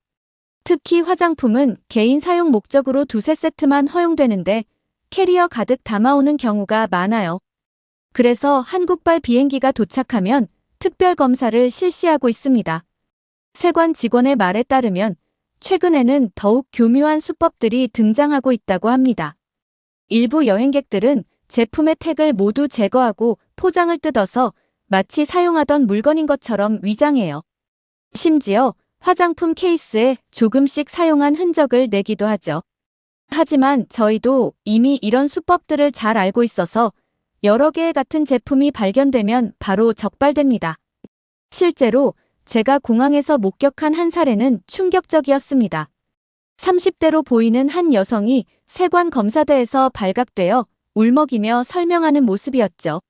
특히 화장품은 개인 사용 목적으로 두세 세트만 허용되는데 캐리어 가득 담아오는 경우가 많아요. 그래서 한국발 비행기가 도착하면 특별 검사를 실시하고 있습니다. 세관 직원의 말에 따르면 최근에는 더욱 교묘한 수법들이 등장하고 있다고 합니다. 일부 여행객들은 제품의 택을 모두 제거하고 포장을 뜯어서 마치 사용하던 물건인 것처럼 위장해요. 심지어 화장품 케이스에 조금씩 사용한 흔적을 내기도 하죠. 하지만 저희도 이미 이런 수법들을 잘 알고 있어서 여러 개의 같은 제품이 발견되면 바로 적발됩니다. 실제로 제가 공항에서 목격한 한 사례는 충격적이었습니다. 30대로 보이는 한 여성이 세관 검사대에서 발각되어 울먹이며 설명하는 모습이었죠.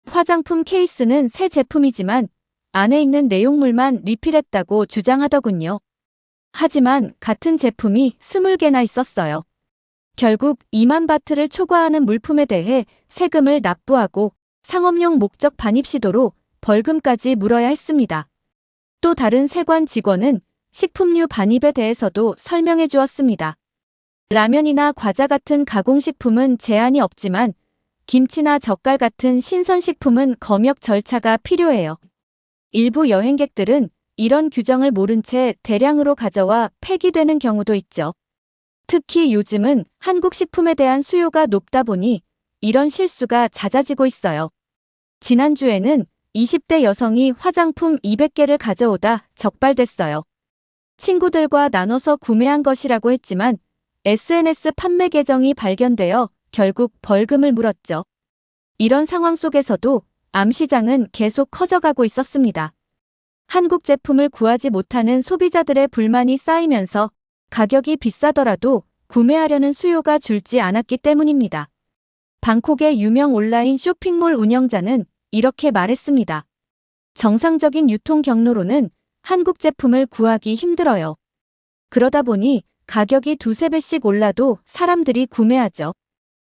화장품 케이스는 새 제품이지만 안에 있는 내용물만 리필했다고 주장하더군요. 하지만 같은 제품이 20개나 있었어요. 결국 2만 바트를 초과하는 물품에 대해 세금을 납부하고 상업용 목적 반입 시도로 벌금까지 물어야 했습니다. 또 다른 세관 직원은 식품류 반입에 대해서도 설명해 주었습니다. 라면이나 과자 같은 가공식품은 제한이 없지만 김치나 젓갈 같은 신선식품은 검역 절차가 필요해요. 일부 여행객들은 이런 규정을 모른 채 대량으로 가져와 폐기되는 경우도 있죠. 특히 요즘은 한국 식품에 대한 수요가 높다 보니 이런 실수가 잦아지고 있어요. 지난주에는 20대 여성이 화장품 200개를 가져오다 적발됐어요. 친구들과 나눠서 구매한 것이라고 했지만 SNS 판매 계정이 발견되어 결국 벌금을 물었죠. 이런 상황 속에서도 암시장은 계속 커져가고 있었습니다. 한국 제품을 구하지 못하는 소비자들의 불만이 쌓이면서 가격이 비싸더라도 구매하려는 수요가 줄지 않았기 때문입니다. 방콕의 유명 온라인 쇼핑몰 운영자는 이렇게 말했습니다. 정상적인 유통 경로로는 한국 제품을 구하기 힘들어요. 그러다 보니 가격이 두세 배씩 올라도 사람들이 구매하죠.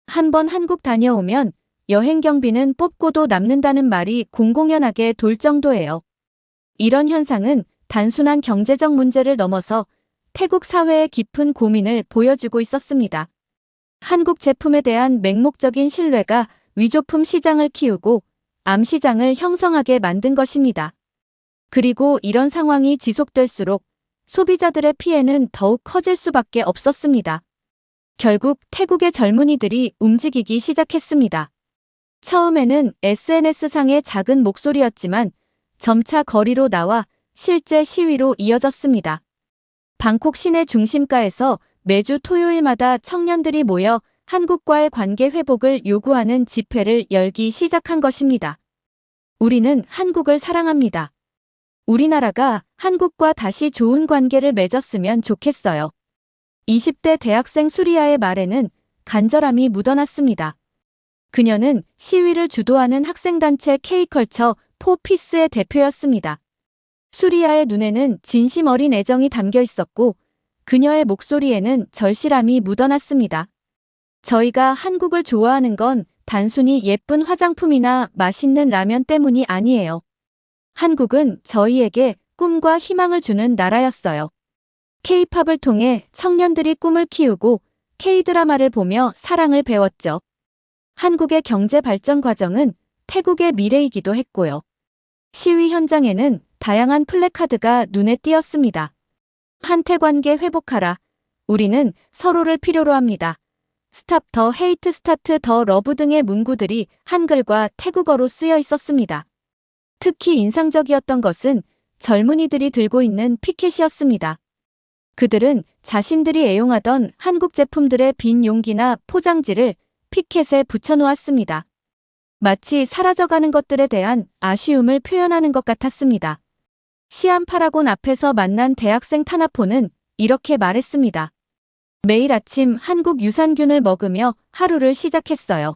한번 한국 다녀오면 여행 경비는 뽑고도 남는다는 말이 공공연하게 돌 정도예요. 이런 현상은 단순한 경제적 문제를 넘어서 태국 사회의 깊은 고민을 보여주고 있었습니다. 한국 제품에 대한 맹목적인 신뢰가 위조품 시장을 키우고 암시장을 형성하게 만든 것입니다. 그리고 이런 상황이 지속될수록 소비자들의 피해는 더욱 커질 수밖에 없었습니다. 결국 태국의 젊은이들이 움직이기 시작했습니다. 처음에는 SNS상의 작은 목소리였지만 점차 거리로 나와 실제 시위로 이어졌습니다. 방콕 시내 중심가에서 매주 토요일마다 청년들이 모여 한국과의 관계 회복을 요구하는 집회를 열기 시작한 것입니다. 우리는 한국을 사랑합니다. 우리나라가 한국과 다시 좋은 관계를 맺었으면 좋겠어요. 20대 대학생 수리아의 말에는 간절함이 묻어났습니다. 그녀는 시위를 주도하는 학생단체 K컬처 포 피스의 대표였습니다. 수리아의 눈에는 진심 어린 애정이 담겨 있었고 그녀의 목소리에는 절실함이 묻어났습니다. 저희가 한국을 좋아하는 건 단순히 예쁜 화장품이나 맛있는 라면 때문이 아니에요. 한국은 저희에게 꿈과 희망을 주는 나라였어요. K-팝을 통해 청년들이 꿈을 키우고 K-드라마를 보며 사랑을 배웠죠. 한국의 경제 발전 과정은 태국의 미래이기도 했고요. 시위 현장에는 다양한 플래카드가 눈에 띄었습니다. 한태관계 회복하라. 우리는 서로를 필요로 합니다. 스탑 더 헤이트 스타트 더 러브 등의 문구들이 한글과 태국어로 쓰여 있었습니다. 특히 인상적이었던 것은 젊은이들이 들고 있는 피켓이었습니다. 그들은 자신들이 애용하던 한국 제품들의 빈 용기나 포장지를 피켓에 붙여놓았습니다. 마치 사라져가는 것들에 대한 아쉬움을 표현하는 것 같았습니다. 시안 파라곤 앞에서 만난 대학생 타나포는 이렇게 말했습니다. 매일 아침 한국 유산균을 먹으며 하루를 시작했어요.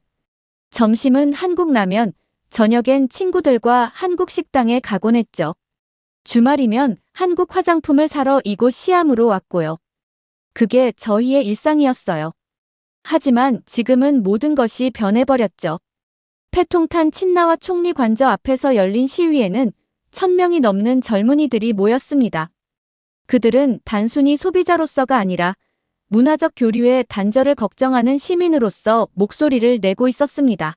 점심은 한국 라면, 저녁엔 친구들과 한국 식당에 가곤 했죠. 주말이면 한국 화장품을 사러 이곳 시암으로 왔고요. 그게 저희의 일상이었어요. 하지만 지금은 모든 것이 변해버렸죠. 패통탄 친나와 총리 관저 앞에서 열린 시위에는 1,000명이 넘는 젊은이들이 모였습니다. 그들은 단순히 소비자로서가 아니라 문화적 교류의 단절을 걱정하는 시민으로서 목소리를 내고 있었습니다.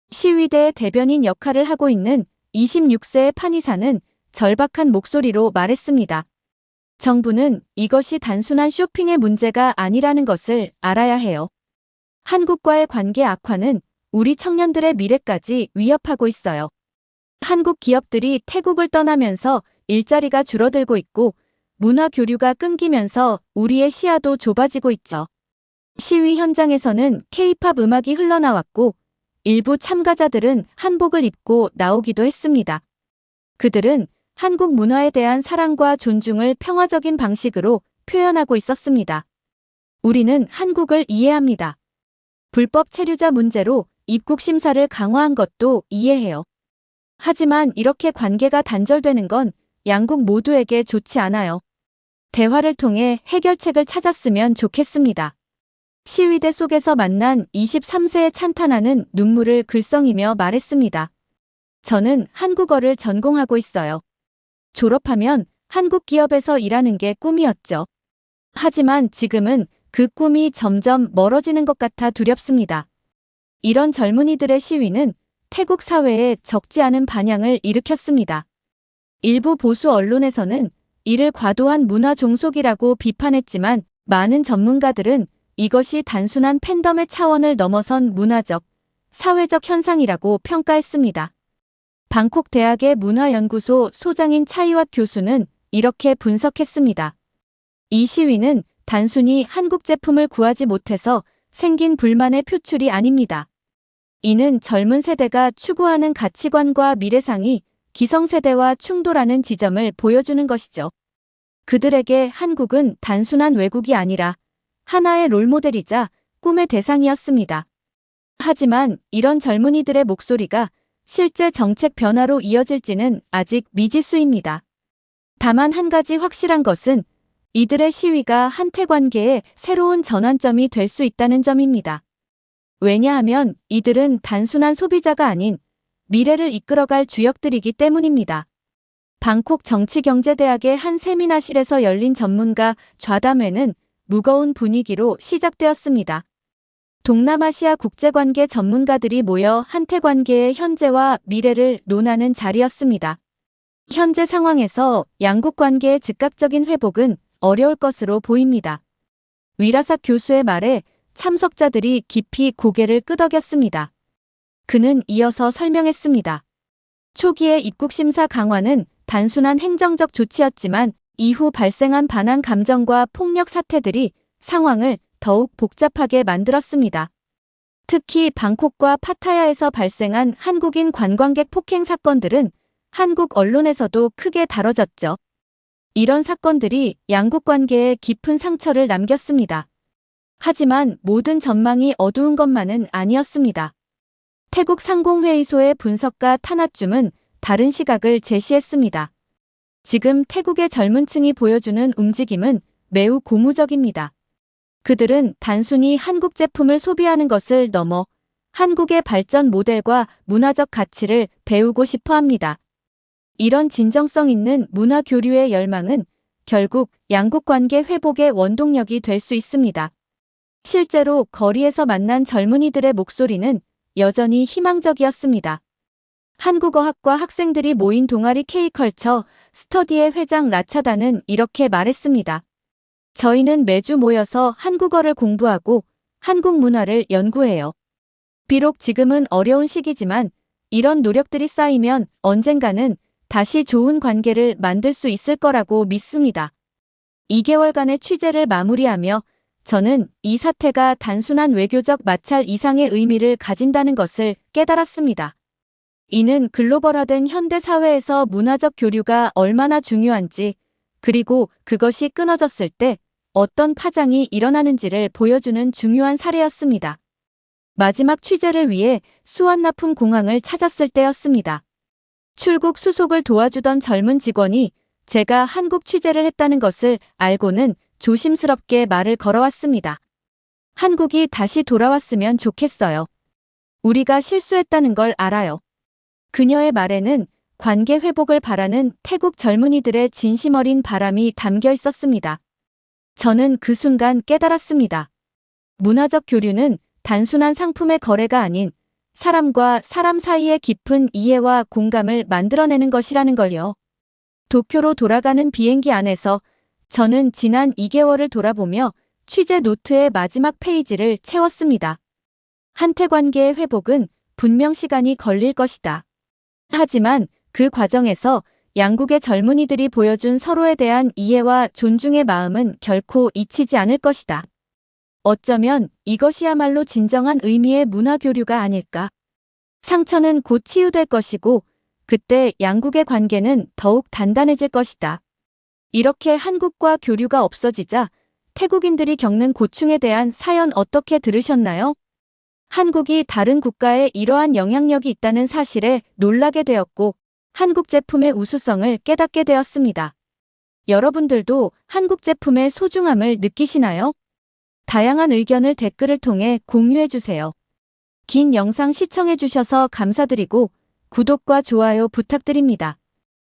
시위대의 대변인 역할을 하고 있는 26세의 판이사는 절박한 목소리로 말했습니다. 정부는 이것이 단순한 쇼핑의 문제가 아니라는 것을 알아야 해요. 한국과의 관계 악화는 우리 청년들의 미래까지 위협하고 있어요. 한국 기업들이 태국을 떠나면서 일자리가 줄어들고 있고 문화 교류가 끊기면서 우리의 시야도 좁아지고 있죠. 시위 현장에서는 K-팝 음악이 흘러나왔고 일부 참가자들은 한복을 입고 나오기도 했습니다. 그들은 한국 문화에 대한 사랑과 존중을 평화적인 방식으로 표현하고 있었습니다. 우리는 한국을 이해합니다. 불법 체류자 문제로 입국 심사를 강화한 것도 이해해요. 하지만 이렇게 관계가 단절되는 건 양국 모두에게 좋지 않아요. 대화를 통해 해결책을 찾았으면 좋겠습니다. 시위대 속에서 만난 23세의 찬타나는 눈물을 글썽이며 말했습니다. 저는 한국어를 전공하고 있어요. 졸업하면 한국 기업에서 일하는 게 꿈이었죠. 하지만 지금은 그 꿈이 점점 멀어지는 것 같아 두렵습니다. 이런 젊은이들의 시위는 태국 사회에 적지 않은 반향을 일으켰습니다. 일부 보수 언론에서는 이를 과도한 문화 종속이라고 비판했지만 많은 전문가들은 이것이 단순한 팬덤의 차원을 넘어선 문화적, 사회적 현상이라고 평가했습니다. 방콕 대학의 문화연구소 소장인 차이왓 교수는 이렇게 분석했습니다. 이 시위는 단순히 한국 제품을 구하지 못해서 생긴 불만의 표출이 아닙니다. 이는 젊은 세대가 추구하는 가치관과 미래상이 기성세대와 충돌하는 지점을 보여주는 것이죠. 그들에게 한국은 단순한 외국이 아니라 하나의 롤모델이자 꿈의 대상이었습니다. 하지만 이런 젊은이들의 목소리가 실제 정책 변화로 이어질지는 아직 미지수입니다. 다만 한 가지 확실한 것은 이들의 시위가 한태 관계의 새로운 전환점이 될 수 있다는 점입니다. 왜냐하면 이들은 단순한 소비자가 아닌 미래를 이끌어갈 주역들이기 때문입니다. 방콕 정치경제대학의 한 세미나실에서 열린 전문가 좌담회는 무거운 분위기로 시작되었습니다. 동남아시아 국제관계 전문가들이 모여 한태 관계의 현재와 미래를 논하는 자리였습니다. 현재 상황에서 양국 관계의 즉각적인 회복은 어려울 것으로 보입니다. 위라삭 교수의 말에 참석자들이 깊이 고개를 끄덕였습니다. 그는 이어서 설명했습니다. 초기의 입국심사 강화는 단순한 행정적 조치였지만 이후 발생한 반항 감정과 폭력 사태들이 상황을 더욱 복잡하게 만들었습니다. 특히 방콕과 파타야에서 발생한 한국인 관광객 폭행 사건들은 한국 언론에서도 크게 다뤄졌죠. 이런 사건들이 양국 관계에 깊은 상처를 남겼습니다. 하지만 모든 전망이 어두운 것만은 아니었습니다. 태국 상공회의소의 분석가 타나줌은 다른 시각을 제시했습니다. 지금 태국의 젊은 층이 보여주는 움직임은 매우 고무적입니다. 그들은 단순히 한국 제품을 소비하는 것을 넘어 한국의 발전 모델과 문화적 가치를 배우고 싶어 합니다. 이런 진정성 있는 문화 교류의 열망은 결국 양국 관계 회복의 원동력이 될 수 있습니다. 실제로 거리에서 만난 젊은이들의 목소리는 여전히 희망적이었습니다. 한국어학과 학생들이 모인 동아리 K컬처 스터디의 회장 라차다는 이렇게 말했습니다. 저희는 매주 모여서 한국어를 공부하고 한국 문화를 연구해요. 비록 지금은 어려운 시기지만 이런 노력들이 쌓이면 언젠가는 다시 좋은 관계를 만들 수 있을 거라고 믿습니다. 2개월간의 취재를 마무리하며 저는 이 사태가 단순한 외교적 마찰 이상의 의미를 가진다는 것을 깨달았습니다. 이는 글로벌화된 현대 사회에서 문화적 교류가 얼마나 중요한지, 그리고 그것이 끊어졌을 때 어떤 파장이 일어나는지를 보여주는 중요한 사례였습니다. 마지막 취재를 위해 수완나품 공항을 찾았을 때였습니다. 출국 수속을 도와주던 젊은 직원이 제가 한국 취재를 했다는 것을 알고는 조심스럽게 말을 걸어왔습니다. 한국이 다시 돌아왔으면 좋겠어요. 우리가 실수했다는 걸 알아요. 그녀의 말에는 관계 회복을 바라는 태국 젊은이들의 진심 어린 바람이 담겨 있었습니다. 저는 그 순간 깨달았습니다. 문화적 교류는 단순한 상품의 거래가 아닌 사람과 사람 사이의 깊은 이해와 공감을 만들어내는 것이라는 걸요. 도쿄로 돌아가는 비행기 안에서 저는 지난 2개월을 돌아보며 취재 노트의 마지막 페이지를 채웠습니다. 한태 관계의 회복은 분명 시간이 걸릴 것이다. 하지만 그 과정에서 양국의 젊은이들이 보여준 서로에 대한 이해와 존중의 마음은 결코 잊히지 않을 것이다. 어쩌면 이것이야말로 진정한 의미의 문화 교류가 아닐까. 상처는 곧 치유될 것이고 그때 양국의 관계는 더욱 단단해질 것이다. 이렇게 한국과 교류가 없어지자 태국인들이 겪는 고충에 대한 사연 어떻게 들으셨나요? 한국이 다른 국가에 이러한 영향력이 있다는 사실에 놀라게 되었고 한국 제품의 우수성을 깨닫게 되었습니다. 여러분들도 한국 제품의 소중함을 느끼시나요? 다양한 의견을 댓글을 통해 공유해주세요. 긴 영상 시청해주셔서 감사드리고 구독과 좋아요 부탁드립니다.